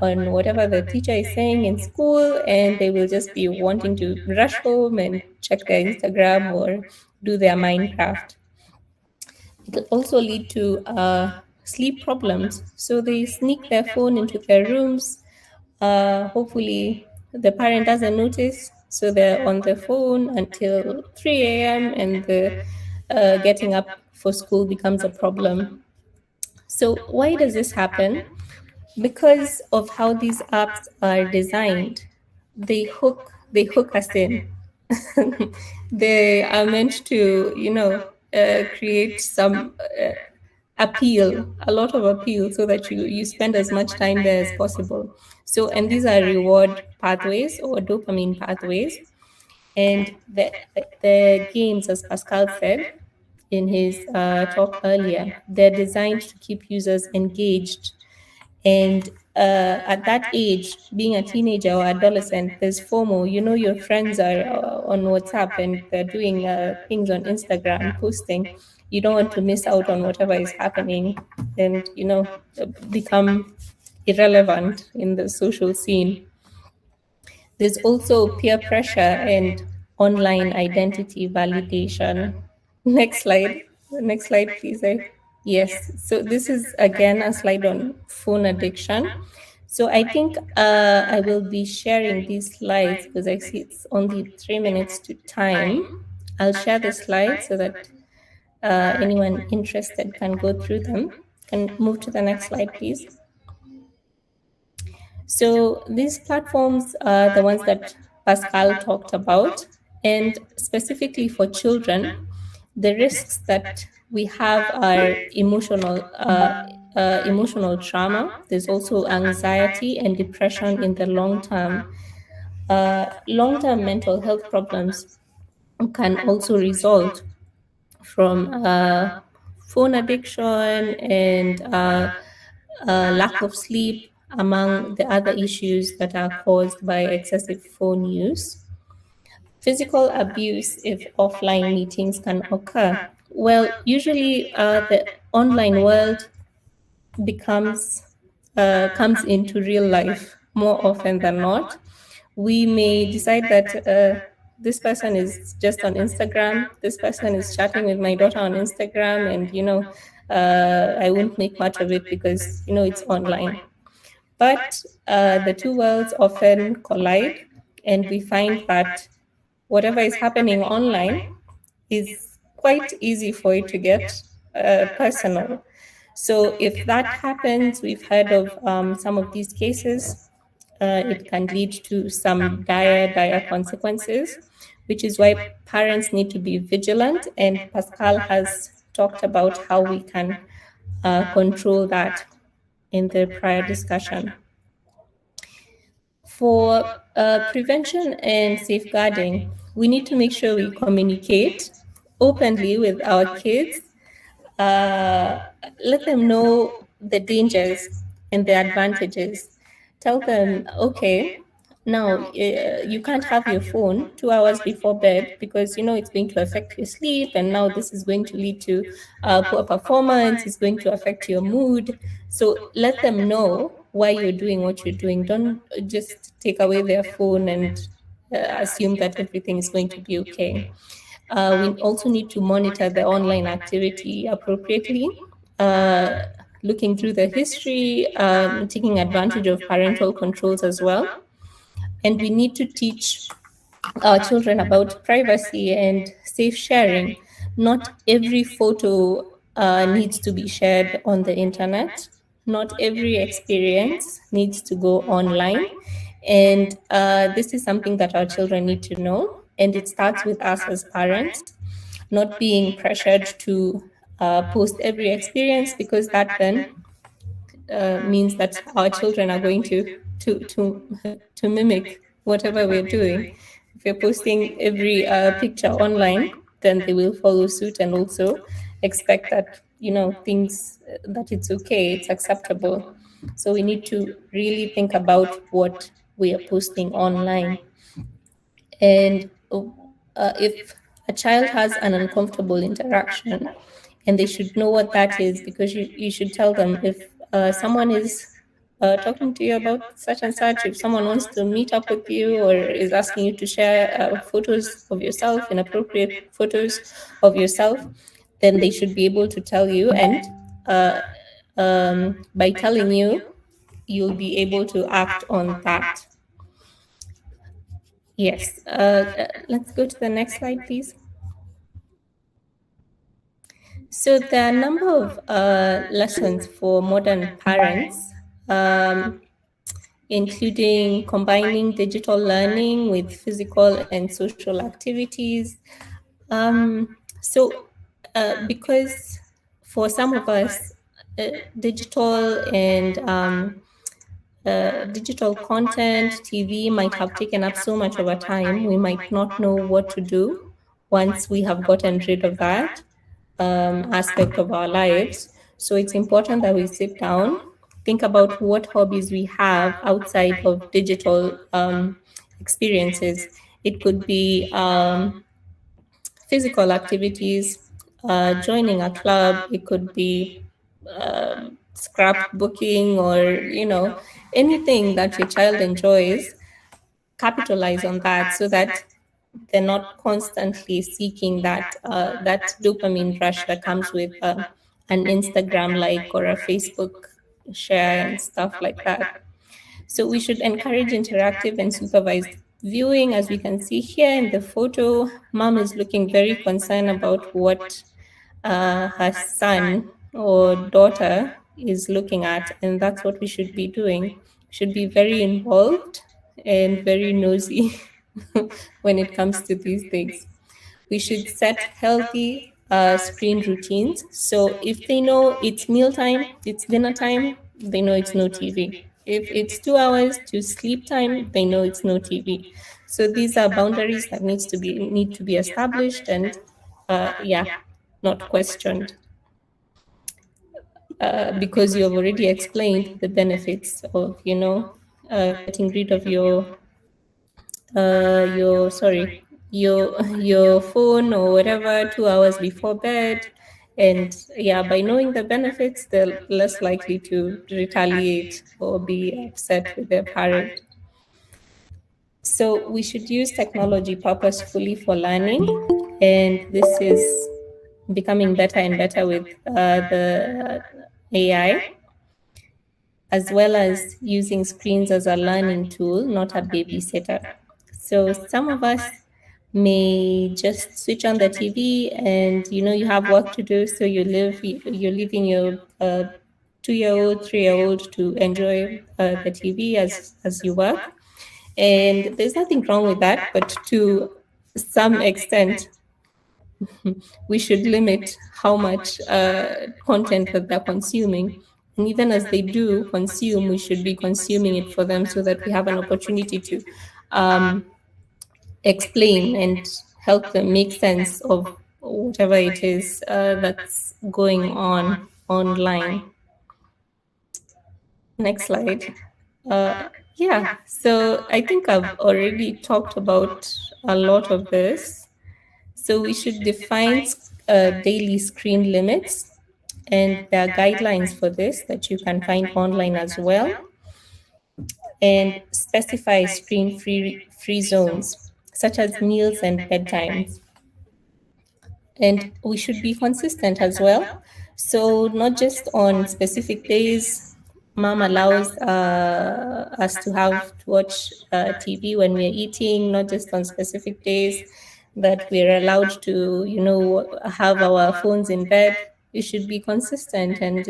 on whatever the teacher is saying in school, and they will just be wanting to rush home and check their Instagram or do their Minecraft. It will also lead to sleep problems. So they sneak their phone into their rooms. Hopefully, the parent doesn't notice, so they're on their phone until 3 a.m., and the getting up for school becomes a problem. So, why does this happen? Because of how these apps are designed, they hook us in. They are meant to, create some appeal, a lot of appeal, so that you spend as much time there as possible. So, and these are reward pathways or dopamine pathways. And the games, as Pascal said in his talk earlier, they're designed to keep users engaged. And at that age, being a teenager or adolescent, there's FOMO. Your friends are on WhatsApp and they're doing things on Instagram, posting. You don't want to miss out on whatever is happening and, become irrelevant in the social scene. There's also peer pressure and online identity validation. Next slide. Next slide, please. Yes. So this is again a slide on phone addiction. So I think I will be sharing these slides because I see it's only 3 minutes to time. I'll share the slides so that anyone interested can go through them. Can move to the next slide, please. So these platforms are the ones that Pascal talked about, and specifically for children, the risks that we have are emotional trauma. There's also anxiety and depression in the long term. Long-term mental health problems can also result from phone addiction and lack of sleep, among the other issues that are caused by excessive phone use. Physical abuse if offline meetings can occur. Well, usually the online world comes into real life more often than not. We may decide that this person is just on Instagram, this person is chatting with my daughter on Instagram, and I won't make much of it because it's online. But the two worlds often collide, and we find that whatever is happening online is quite easy for it to get personal. So if that happens, we've heard of some of these cases. It can lead to some dire consequences, which is why parents need to be vigilant. And Pascal has talked about how we can control that in the prior discussion. For prevention and safeguarding, we need to make sure we communicate openly with our kids, let them know the dangers and the advantages. Tell them, okay, now you can't have your phone 2 hours before bed because it's going to affect your sleep, and now this is going to lead to poor performance, it's going to affect your mood. So let them know why you're doing what you're doing. Don't just take away their phone and assume that everything is going to be okay. We also need to monitor the online activity appropriately, looking through the history, taking advantage of parental controls as well. And we need to teach our children about privacy and safe sharing. Not every photo needs to be shared on the internet. Not every experience needs to go online. And this is something that our children need to know. And it starts with us as parents, not being pressured to post every experience, because that then means that our children are going to mimic whatever we're doing. If you're posting every picture online, then they will follow suit and also expect that, things that it's okay, it's acceptable. So we need to really think about what we are posting online. And if a child has an uncomfortable interaction, and they should know what that is, because you should tell them if someone is talking to you about such and such, if someone wants to meet up with you or is asking you to share photos of yourself, inappropriate photos of yourself, then they should be able to tell you. And uh, by telling you, you'll be able to act on that. Yes. Let's go to the next slide, please. So there are a number of lessons for modern parents, including combining digital learning with physical and social activities. Because for some of us, digital and digital content, TV might have taken up so much of our time, we might not know what to do once we have gotten rid of that aspect of our lives. So it's important that we sit down, think about what hobbies we have outside of digital experiences. It could be physical activities, joining a club, it could be scrapbooking, or anything that your child enjoys. Capitalize on that so that they're not constantly seeking that dopamine rush that comes with an Instagram like or a Facebook share and stuff like that. So we should encourage interactive and supervised viewing. As we can see here in the photo, mom is looking very concerned about what her son or daughter is looking at, and that's what we should be doing. Should be very involved and very nosy when it comes to these things. We should set healthy screen routines. So if they know it's mealtime, it's dinner time, they know it's no TV. If it's 2 hours to sleep time, they know it's no TV. So these are boundaries that need to be established and not questioned. Because you have already explained the benefits of getting rid of your phone or whatever 2 hours before bed. And by knowing the benefits, they're less likely to retaliate or be upset with their parent. So we should use technology purposefully for learning, and this is becoming better and better with the AI, as well as using screens as a learning tool, not a babysitter. So some of us may just switch on the TV, and you have work to do, so you're leaving your 2-year-old, 3-year-old to enjoy the TV as you work. And there's nothing wrong with that, but to some extent, we should limit how much content that they're consuming. And even as they do consume, we should be consuming it for them so that we have an opportunity to explain and help them make sense of whatever it is that's going on online. Next slide. So I think I've already talked about a lot of this. So we should define daily screen limits, and there are guidelines for this that you can find online as well, and specify screen-free zones, such as meals and bedtimes. And we should be consistent as well. So not just on specific days. Mom allows us to watch TV when we're eating, not just on specific days that we're allowed to, have our phones in bed. We should be consistent and,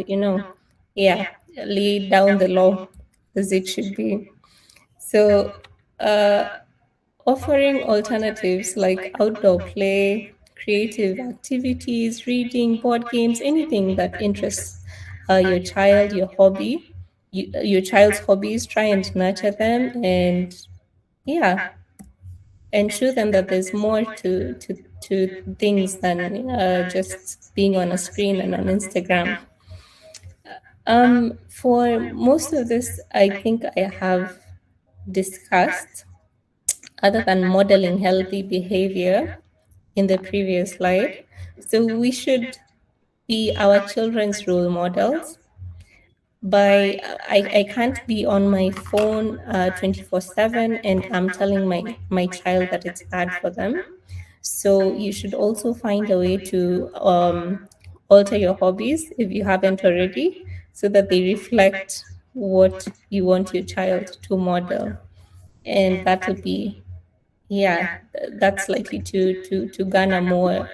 lay down the law as it should be. So offering alternatives like outdoor play, creative activities, reading, board games, anything that interests your child, your child's hobbies, try and nurture them. And and show them that there's more to things than just being on a screen and on Instagram. For most of this, I think I have discussed, other than modeling healthy behavior in the previous slide. So we should be our children's role models. I can't be on my phone 24/7 and I'm telling my child that it's bad for them. So you should also find a way to alter your hobbies if you haven't already, so that they reflect what you want your child to model. And that'll be, that's likely to garner more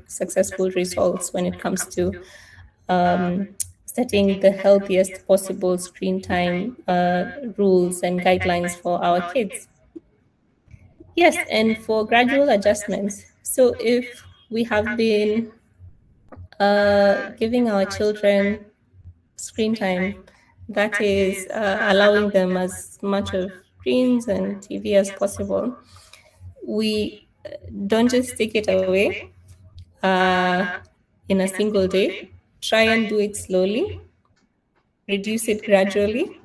successful results when it comes to setting the healthiest possible screen time rules and guidelines for our kids. Yes, and for gradual adjustments. So if we have been giving our children screen time, that is allowing them as much of screens and TV as possible, we don't just take it away in a single day. Try and do it slowly, reduce it gradually.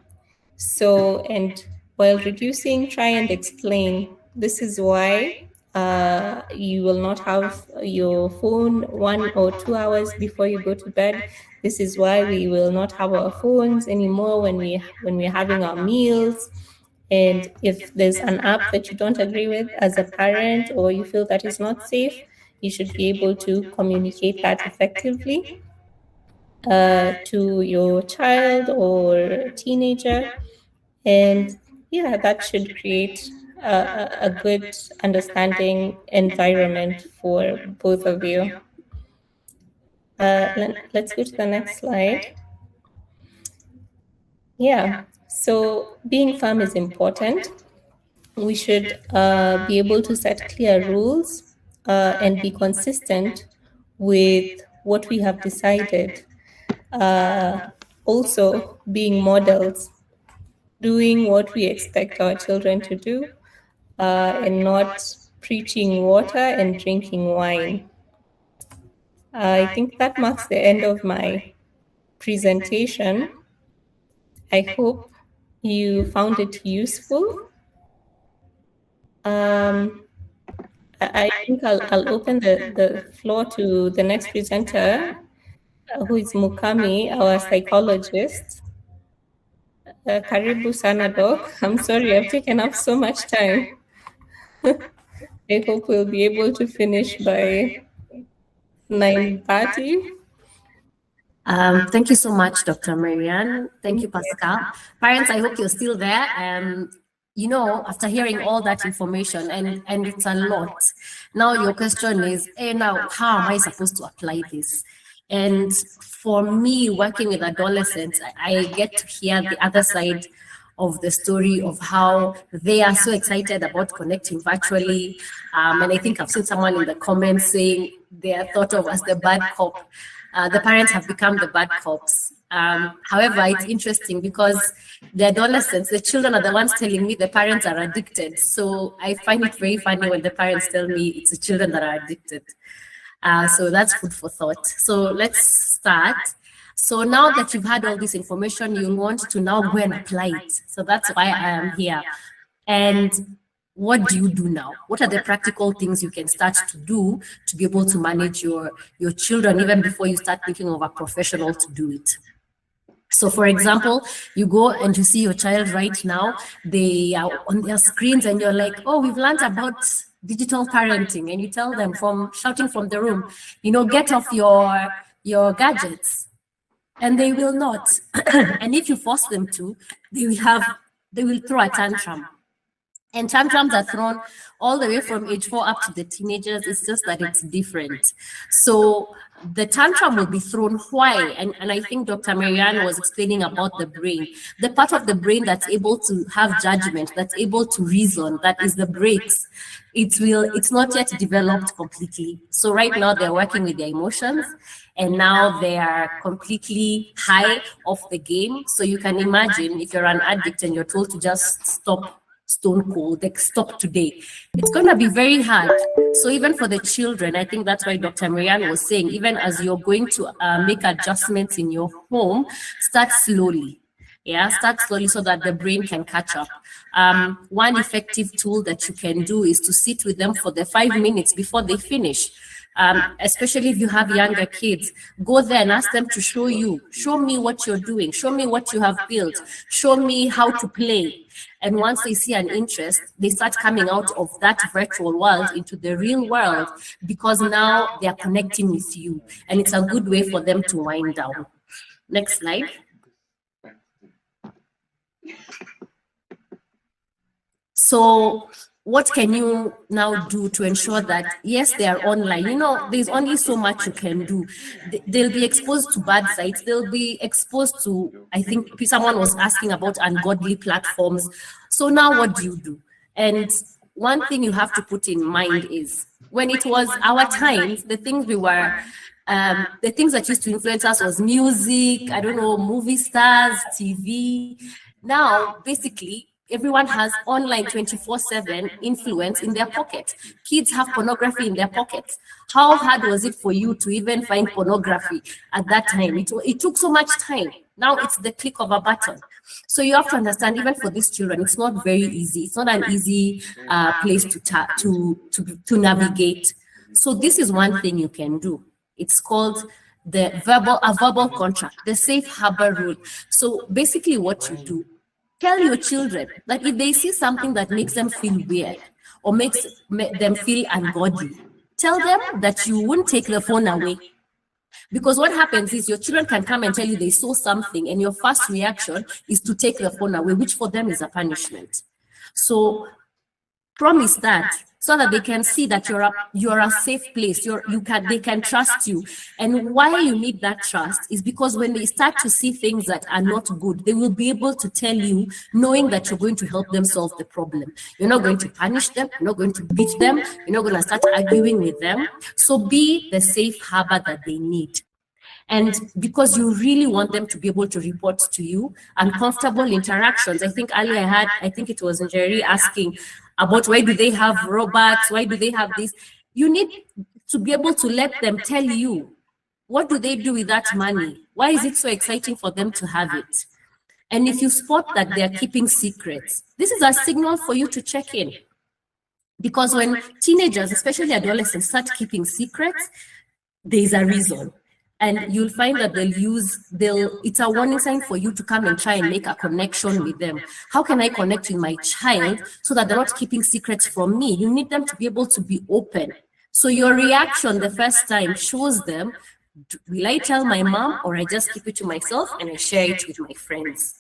So, and while reducing, try and explain this is why you will not have your phone 1 or 2 hours before you go to bed. This is why we will not have our phones anymore when we're having our meals. And if there's an app that you don't agree with as a parent, or you feel that is not safe, you should be able to communicate that effectively to your child or teenager. And that should create a good understanding environment for both of you. Let's go to the next slide. So being firm is important. We should be able to set clear rules and be consistent with what we have decided. Also, being models, doing what we expect our children to do, and not preaching water and drinking wine. I think that marks the end of my presentation. I hope you found it useful. I think I'll open the floor to the next presenter, who is Mukami, our psychologist. Karibu sana, Doc. I'm sorry, I've taken up so much time. I hope we'll be able to finish by 9:30. Thank you so much, Dr. Marianne. Thank you, Pascal. Parents, I hope you're still there. After hearing all that information, and it's a lot, now your question is, now how am I supposed to apply this? And for me, working with adolescents, I get to hear the other side of the story of how they are so excited about connecting virtually. And I think I've seen someone in the comments saying they are thought of as the bad cop. The parents have become the bad cops. However, it's interesting because the adolescents, the children are the ones telling me the parents are addicted. So I find it very funny when the parents tell me it's the children that are addicted. So that's food for thought. So let's start. So now that you've had all this information, you want to now go and apply it. So that's why I am here. And what do you do now? What are the practical things you can start to do to be able to manage your children even before you start thinking of a professional to do it? So for example, you go and you see your child right now, they are on their screens and you're like, oh, we've learned about digital parenting, and you tell them from shouting from the room, get off your gadgets, and they will not. And if you force them to, they will throw a tantrum. And tantrums are thrown all the way from age 4 up to the teenagers. It's just that it's different. So the tantrum will be thrown. Why? And I think Dr. Marianne was explaining about the brain. The part of the brain that's able to have judgment, that's able to reason, that is the brakes. It's not yet developed completely. So right now they're working with their emotions, and now they are completely high off the game. So you can imagine if you're an addict and you're told to just stop stone cold, like stop today. It's going to be very hard. So even for the children, I think that's why Dr. Marianne was saying, even as you're going to make adjustments in your home, start slowly. Yeah, start slowly so that the brain can catch up. One effective tool that you can do is to sit with them for the 5 minutes before they finish. Especially if you have younger kids, go there and ask them to show me what you're doing, show me what you have built, show me how to play. And once they see an interest, they start coming out of that virtual world into the real world, because now they are connecting with you, and it's a good way for them to wind down. Next slide. So what can you now do to ensure that, yes, they are online? You know, there's only so much you can do. They'll be exposed to bad sites. They'll be exposed to, I think someone was asking about ungodly platforms. So now what do? And one thing you have to put in mind is, when it was our times, the things that used to influence us was music, I don't know, movie stars, TV. Now, basically, everyone has online 24/7 influence in their pocket. Kids have pornography in their pockets. How hard was it for you to even find pornography at that time? It took so much time. Now it's the click of a button. So you have to understand, even for these children, it's not very easy. It's not an easy place to navigate. So this is one thing you can do. It's called a verbal contract, the safe harbor rule. So basically what you do, tell your children that if they see something that makes them feel weird or makes them feel ungodly, tell them that you won't take the phone away. Because what happens is your children can come and tell you they saw something, and your first reaction is to take the phone away, which for them is a punishment. So promise that, so that they can see that you're a safe place. They can trust you. And why you need that trust is because when they start to see things that are not good, they will be able to tell you, knowing that you're going to help them solve the problem. You're not going to punish them. You're not going to beat them. You're not going to start arguing with them. So be the safe harbor that they need. And because you really want them to be able to report to you uncomfortable interactions. I think earlier I think it was Jerry asking about why do they have Robux, why do they have this? You need to be able to let them tell you, what do they do with that money? Why is it so exciting for them to have it? And if you spot that they're keeping secrets, this is a signal for you to check in. Because when teenagers, especially adolescents, start keeping secrets, there's a reason. And you'll find that it's a warning sign for you to come and try and make a connection with them. How can I connect with my child so that they're not keeping secrets from me? You need them to be able to be open. So your reaction the first time shows them, will I tell my mom, or I just keep it to myself and I share it with my friends?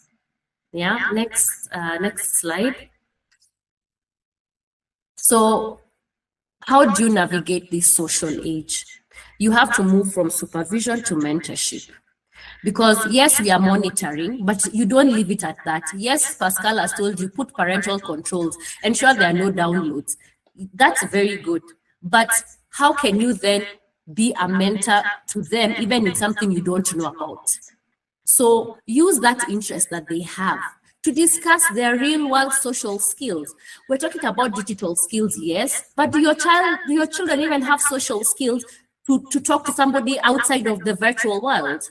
Yeah, next slide. So how do you navigate this social age? You have to move from supervision to mentorship. Because yes, we are monitoring, but you don't leave it at that. Yes, Pascal has told you, put parental controls, ensure there are no downloads. That's very good. But how can you then be a mentor to them, even in something you don't know about? So use that interest that they have to discuss their real world social skills. We're talking about digital skills, yes, but do your children even have social skills to talk to somebody outside of the virtual world?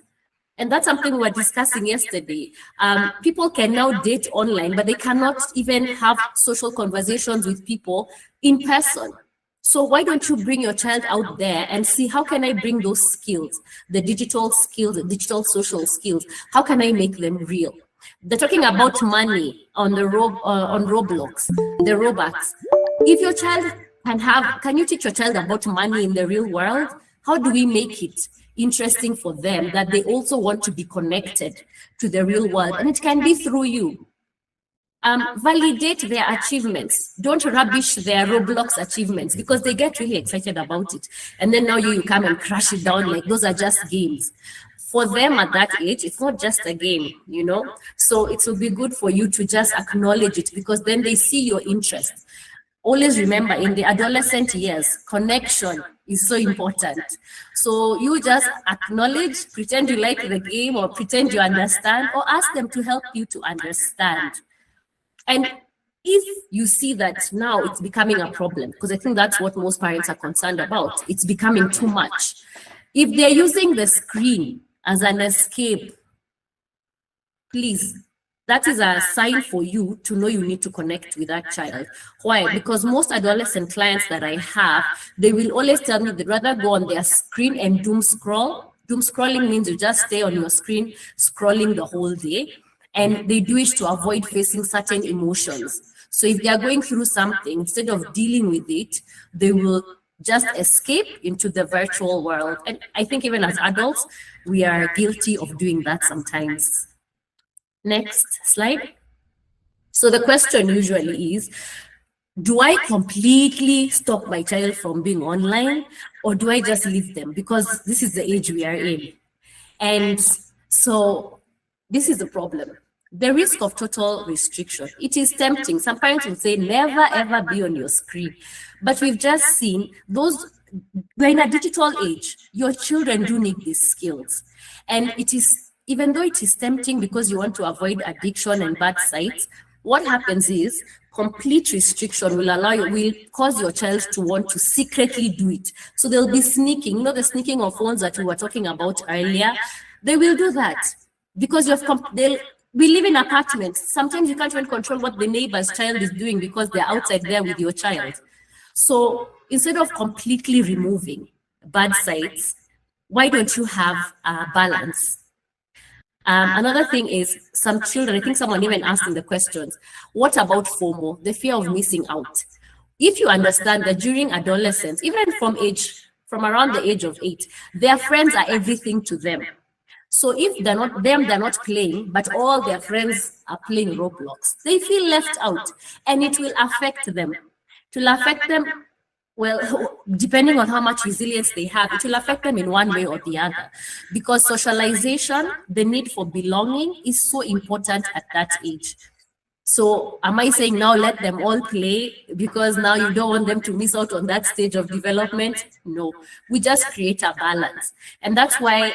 And that's something we were discussing yesterday. People can now date online, but they cannot even have social conversations with people in person. So why don't you bring your child out there and see, how can I bring those skills, the digital skills, the digital social skills, how can I make them real? They're talking about money on Roblox, the Robux. If your child can you teach your child about money in the real world? How do we make it interesting for them that they also want to be connected to the real world? And it can be through you. Validate their achievements. Don't rubbish their Roblox achievements, because they get really excited about it. And then now you come and crash it down like those are just games. For them at that age, it's not just a game, you know? So it will be good for you to just acknowledge it, because then they see your interest. Always remember, in the adolescent years, connection is so important. So you just acknowledge, pretend you like the game, or pretend you understand, or ask them to help you to understand. And if you see that now it's becoming a problem, because I think that's what most parents are concerned about, it's becoming too much. If they're using the screen as an escape, please, that is a sign for you to know you need to connect with that child. Why? Because most adolescent clients that I have, they will always tell me they'd rather go on their screen and doom scroll. Doom scrolling means you just stay on your screen scrolling the whole day, and they do it to avoid facing certain emotions. So if they are going through something, instead of dealing with it, they will just escape into the virtual world. And I think even as adults, we are guilty of doing that sometimes. Next slide. So the question usually is, do I completely stop my child from being online, or do I just leave them? Because this is the age we are in. And so this is the problem. The risk of total restriction. It is tempting. Some parents will say, never ever be on your screen. But we've just seen we're in a digital age. Your children do need these skills. And it is, even though it is tempting because you want to avoid addiction and bad sites, what happens is complete restriction will cause your child to want to secretly do it. So they'll be sneaking, the sneaking of phones that we were talking about earlier. They will do that because we live in apartments. Sometimes you can't even control what the neighbor's child is doing because they're outside there with your child. So instead of completely removing bad sites, why don't you have a balance? Another thing is some children, I think someone even asked in the questions, what about FOMO, the fear of missing out? If you understand that during adolescence, even from around the age of 8, their friends are everything to them. So if they're not playing, but all their friends are playing Roblox, they feel left out, and it will affect them. It will affect them, well, depending on how much resilience they have, it will affect them in one way or the other. Because socialization, the need for belonging is so important at that age. So am I saying now let them all play because now you don't want them to miss out on that stage of development? No, we just create a balance. And that's why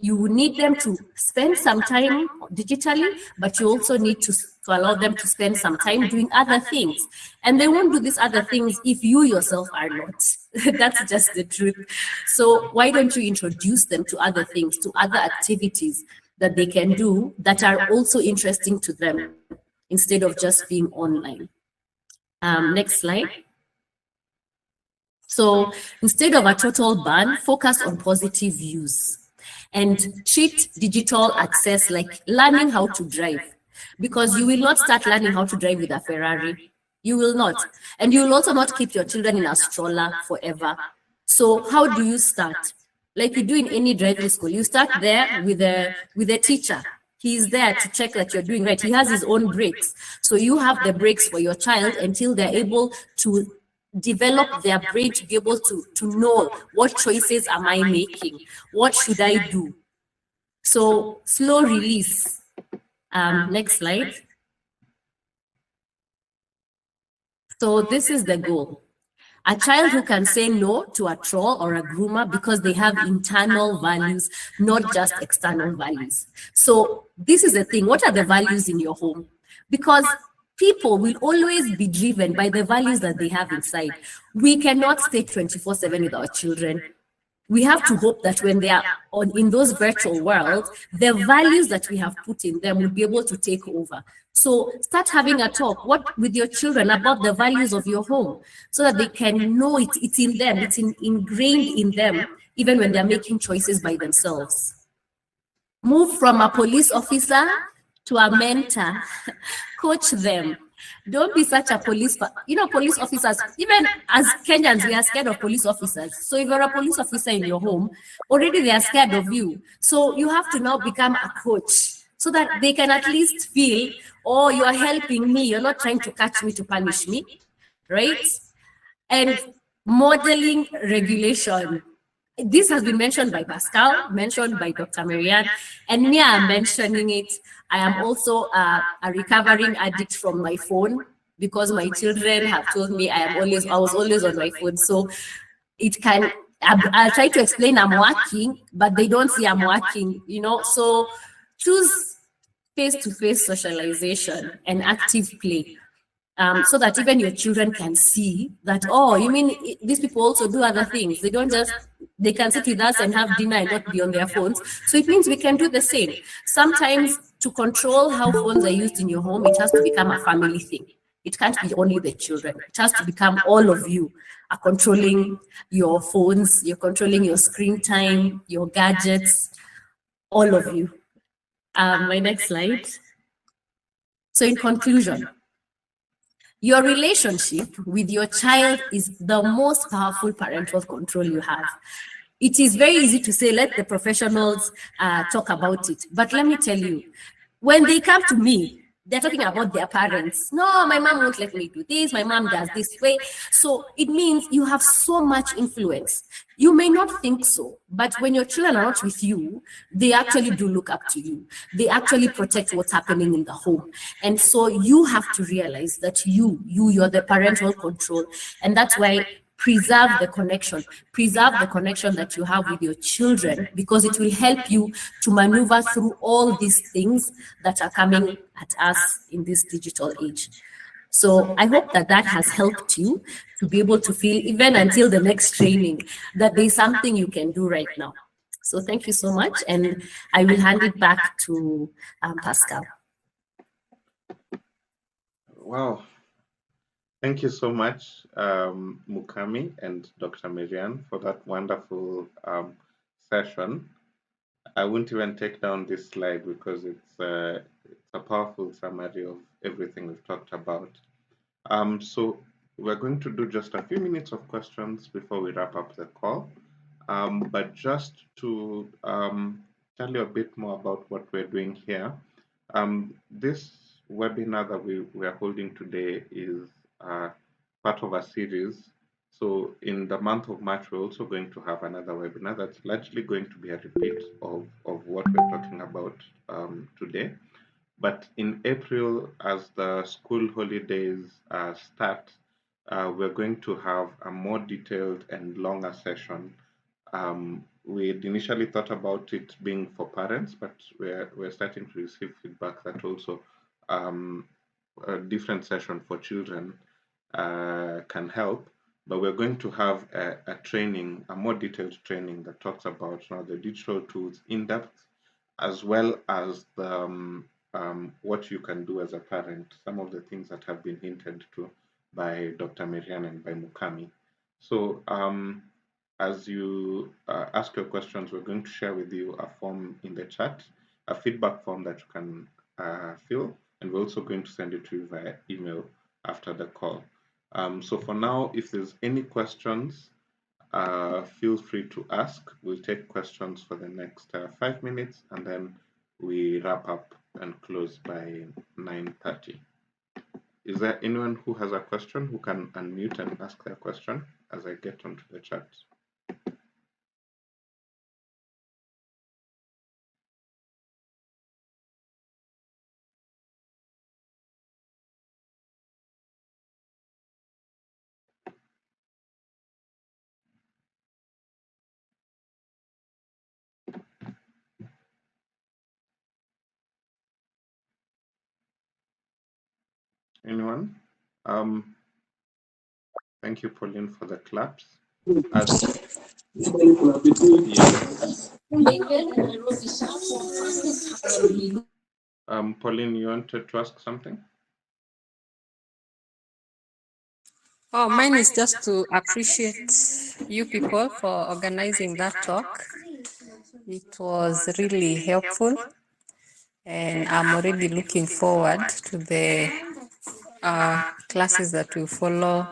you need them to spend some time digitally, but you also need to allow them to spend some time doing other things. And they won't do these other things if you yourself are not. That's just the truth. So why don't you introduce them to other things, to other activities that they can do that are also interesting to them instead of just being online. Next slide. So instead of a total ban, focus on positive use. And treat digital access like learning how to drive, because you will not start learning how to drive with a Ferrari. You will not. And you will also not keep your children in a stroller forever. So how do you start? Like you do in any driving school, you start there with a teacher. He's there to check that you're doing right. He has his own brakes. So you have the brakes for your child until they're able to develop their brain to be able to know what choices am I making, what should I do. So slow release. Next slide. So this is the goal. A child who can say no to a troll or a groomer because they have internal values, not just external values. So this is the thing. What are the values in your home? Because people will always be driven by the values that they have inside. We cannot stay 24/7 with our children. We have to hope that when they are in those virtual worlds, the values that we have put in them will be able to take over. So start having a talk with your children about the values of your home so that they can know it's in them, it's ingrained in them, even when they're making choices by themselves. Move from a police officer to a mentor. Coach them. Don't be such a police officers, even as Kenyans, we are scared of police officers. So if you're a police officer in your home, already they are scared of you. So you have to now become a coach so that they can at least feel, oh, you are helping me. You're not trying to catch me to punish me, right? And modeling regulation. This has been mentioned by Pascal, mentioned by Dr. Marianne, and me, I'm mentioning it. I am also a recovering addict from my phone because my children have told me I was always on my phone. So I'll try to explain I'm working, but they don't see I'm working, So choose face-to-face socialization and active play. so that even your children can see that, oh, you mean these people also do other things. They don't just, they can sit with us and have dinner and not be on their phones. So it means we can do the same. Sometimes to control how phones are used in your home, it has to become a family thing. It can't be only the children. It has to become all of you are controlling your phones, you're controlling your screen time, your gadgets, all of you. My next slide. So in conclusion, your relationship with your child is the most powerful parental control you have. It is very easy to say, let the professionals talk about it. But let me tell you, when they come to me, they're talking about their parents. No, my mom won't let me do this. My mom does this way. So it means you have so much influence. You may not think so, but when your children are not with you, they actually do look up to you. They actually protect what's happening in the home. And so you have to realize that you're the parental control. And that's why preserve the connection that you have with your children, because it will help you to maneuver through all these things that are coming at us in this digital age. So I hope that that has helped you to be able to feel, even until the next training, that there's something you can do right now. So thank you so much, and I will hand it back to Pascal. Wow. Thank you so much, Mukami and Dr. Miriam, for that wonderful session. I won't even take down this slide because it's a powerful summary of everything we've talked about. So we're going to do just a few minutes of questions before we wrap up the call. But just to tell you a bit more about what we're doing here, this webinar that we are holding today is part of a series. So in the month of March, we're also going to have another webinar that's largely going to be a repeat of what we're talking about today. But in April, as the school holidays start, we're going to have a more detailed and longer session. We initially thought about it being for parents, but we're starting to receive feedback that also a different session for children can help. But we're going to have a training, a more detailed training that talks about the digital tools in depth, as well as the what you can do as a parent, some of the things that have been hinted to by Dr. Miriam and by Mukami. So as you ask your questions, we're going to share with you a form in the chat, a feedback form that you can fill, and we're also going to send it to you via email after the call. So for now, if there's any questions, feel free to ask. We'll take questions for the next 5 minutes, and then we wrap up and close by 9:30. Is there anyone who has a question who can unmute and ask their question as I get onto the chat? Anyone? Thank you, Pauline, for the claps. Pauline, you wanted to ask something? Oh, mine is just to appreciate you people for organizing that talk. It was really helpful, and I'm already looking forward to the classes that will follow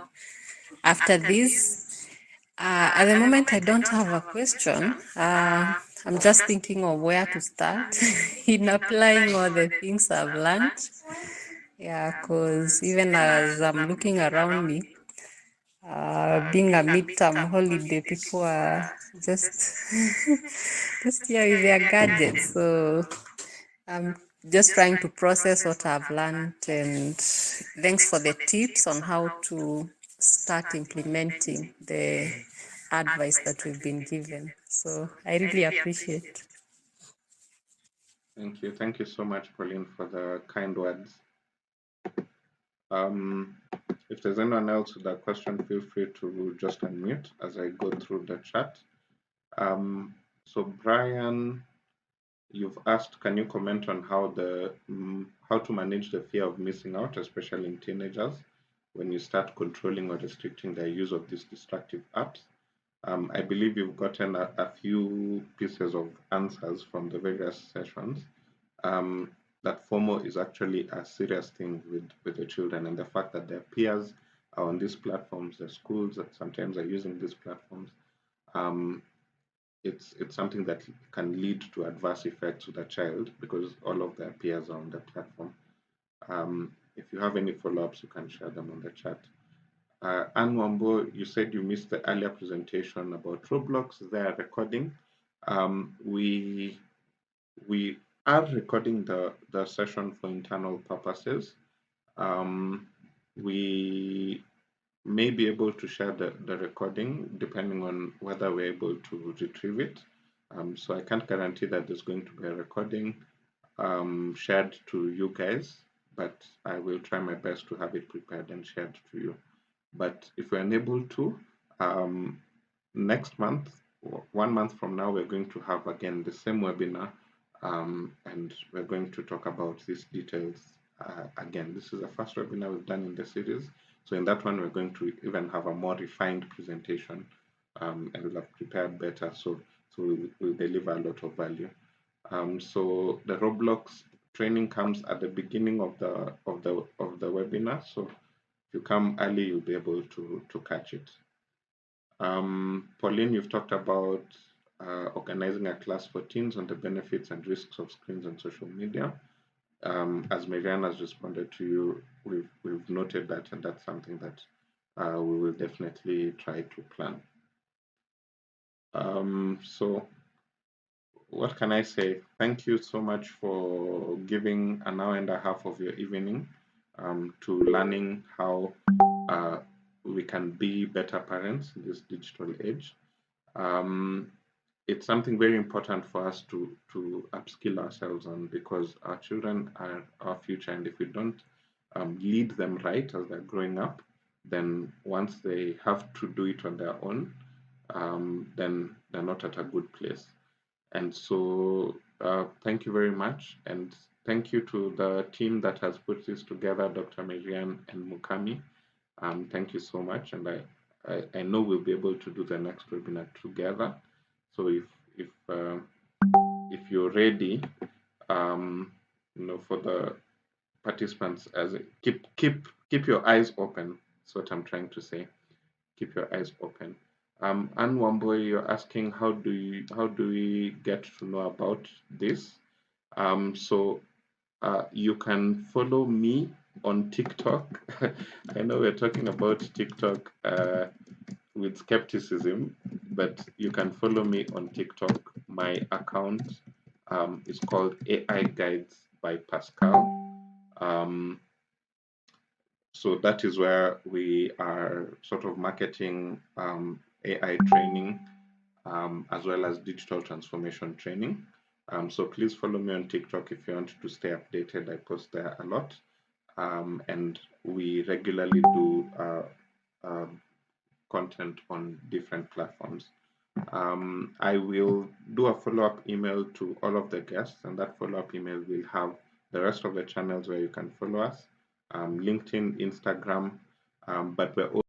after this. At the moment, I don't have a question. I'm just thinking of where to start in applying all the things I've learned. Yeah, because even as I'm looking around me, being a midterm holiday, people are just here with their gadgets. So I'm just trying to process what I've learned, and thanks for the tips on how to start implementing the advice that we've been given. So I really appreciate. Thank you. Thank you so much, Pauline, for the kind words. Um, if there's anyone else with a question, feel free to just unmute as I go through the chat. So Brian, you've asked, can you comment on how to manage the fear of missing out, especially in teenagers, when you start controlling or restricting their use of these destructive apps? I believe you've gotten a few pieces of answers from the various sessions. That FOMO is actually a serious thing with the children, and the fact that their peers are on these platforms, the schools that sometimes are using these platforms, um, it's something that can lead to adverse effects to the child because all of their peers are on the platform. If you have any follow-ups, you can share them on the chat. Anne Wambo, you said you missed the earlier presentation about Roblox. They are recording. We are recording the session for internal purposes. We may be able to share the recording depending on whether we're able to retrieve it. So I can't guarantee that there's going to be a recording shared to you guys, but I will try my best to have it prepared and shared to you. But if we're unable to, next month, 1 month from now, we're going to have again the same webinar, and we're going to talk about these details again. This is the first webinar we've done in the series. So in that one, we're going to even have a more refined presentation, and we'll have prepared better. So we'll deliver a lot of value. So the Roblox training comes at the beginning of the webinar. So if you come early, you'll be able to catch it. Pauline, you've talked about organizing a class for teens on the benefits and risks of screens and social media. As Marianne has responded to you, we've noted that, and that's something that we will definitely try to plan. So what can I say? Thank you so much for giving an hour and a half of your evening to learning how we can be better parents in this digital age. It's something very important for us to upskill ourselves on, because our children are our future, and if we don't lead them right as they're growing up, then once they have to do it on their own, then they're not at a good place. And so thank you very much, and thank you to the team that has put this together, Dr. Marianne and Mukami. Thank you so much, and I know we'll be able to do the next webinar together. So if you're ready, for the participants, keep your eyes open. That's what I'm trying to say. Keep your eyes open. Anne Wamboy, you're asking how do we get to know about this? So you can follow me on TikTok. I know we're talking about TikTok with skepticism, but you can follow me on TikTok. My account is called AI Guides by Pascal. So that is where we are sort of marketing AI training as well as digital transformation training. So please follow me on TikTok if you want to stay updated. I post there a lot. And we regularly do content on different platforms. I will do a follow-up email to all of the guests, and that follow-up email will have the rest of the channels where you can follow us, LinkedIn, Instagram, but we're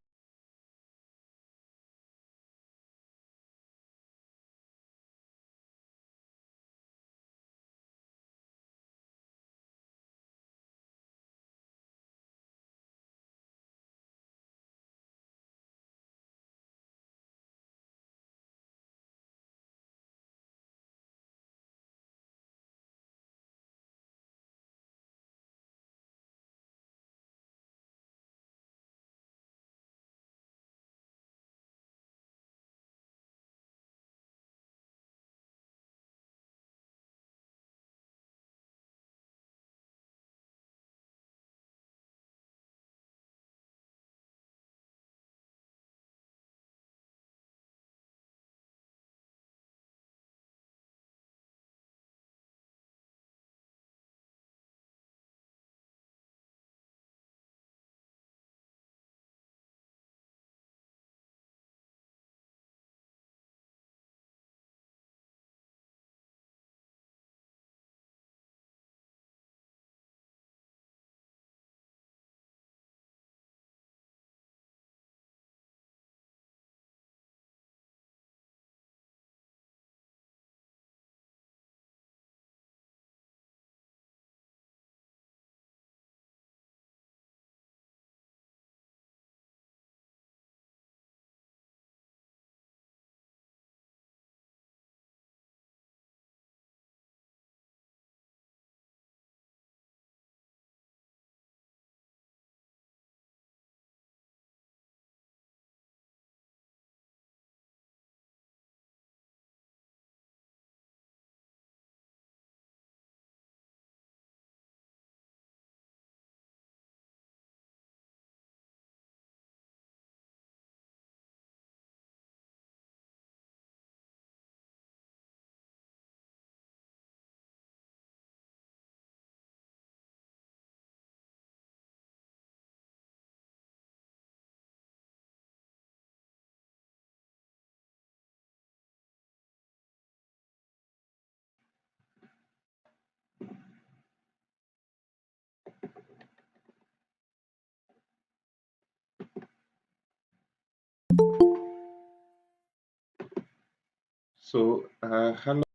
So, hello.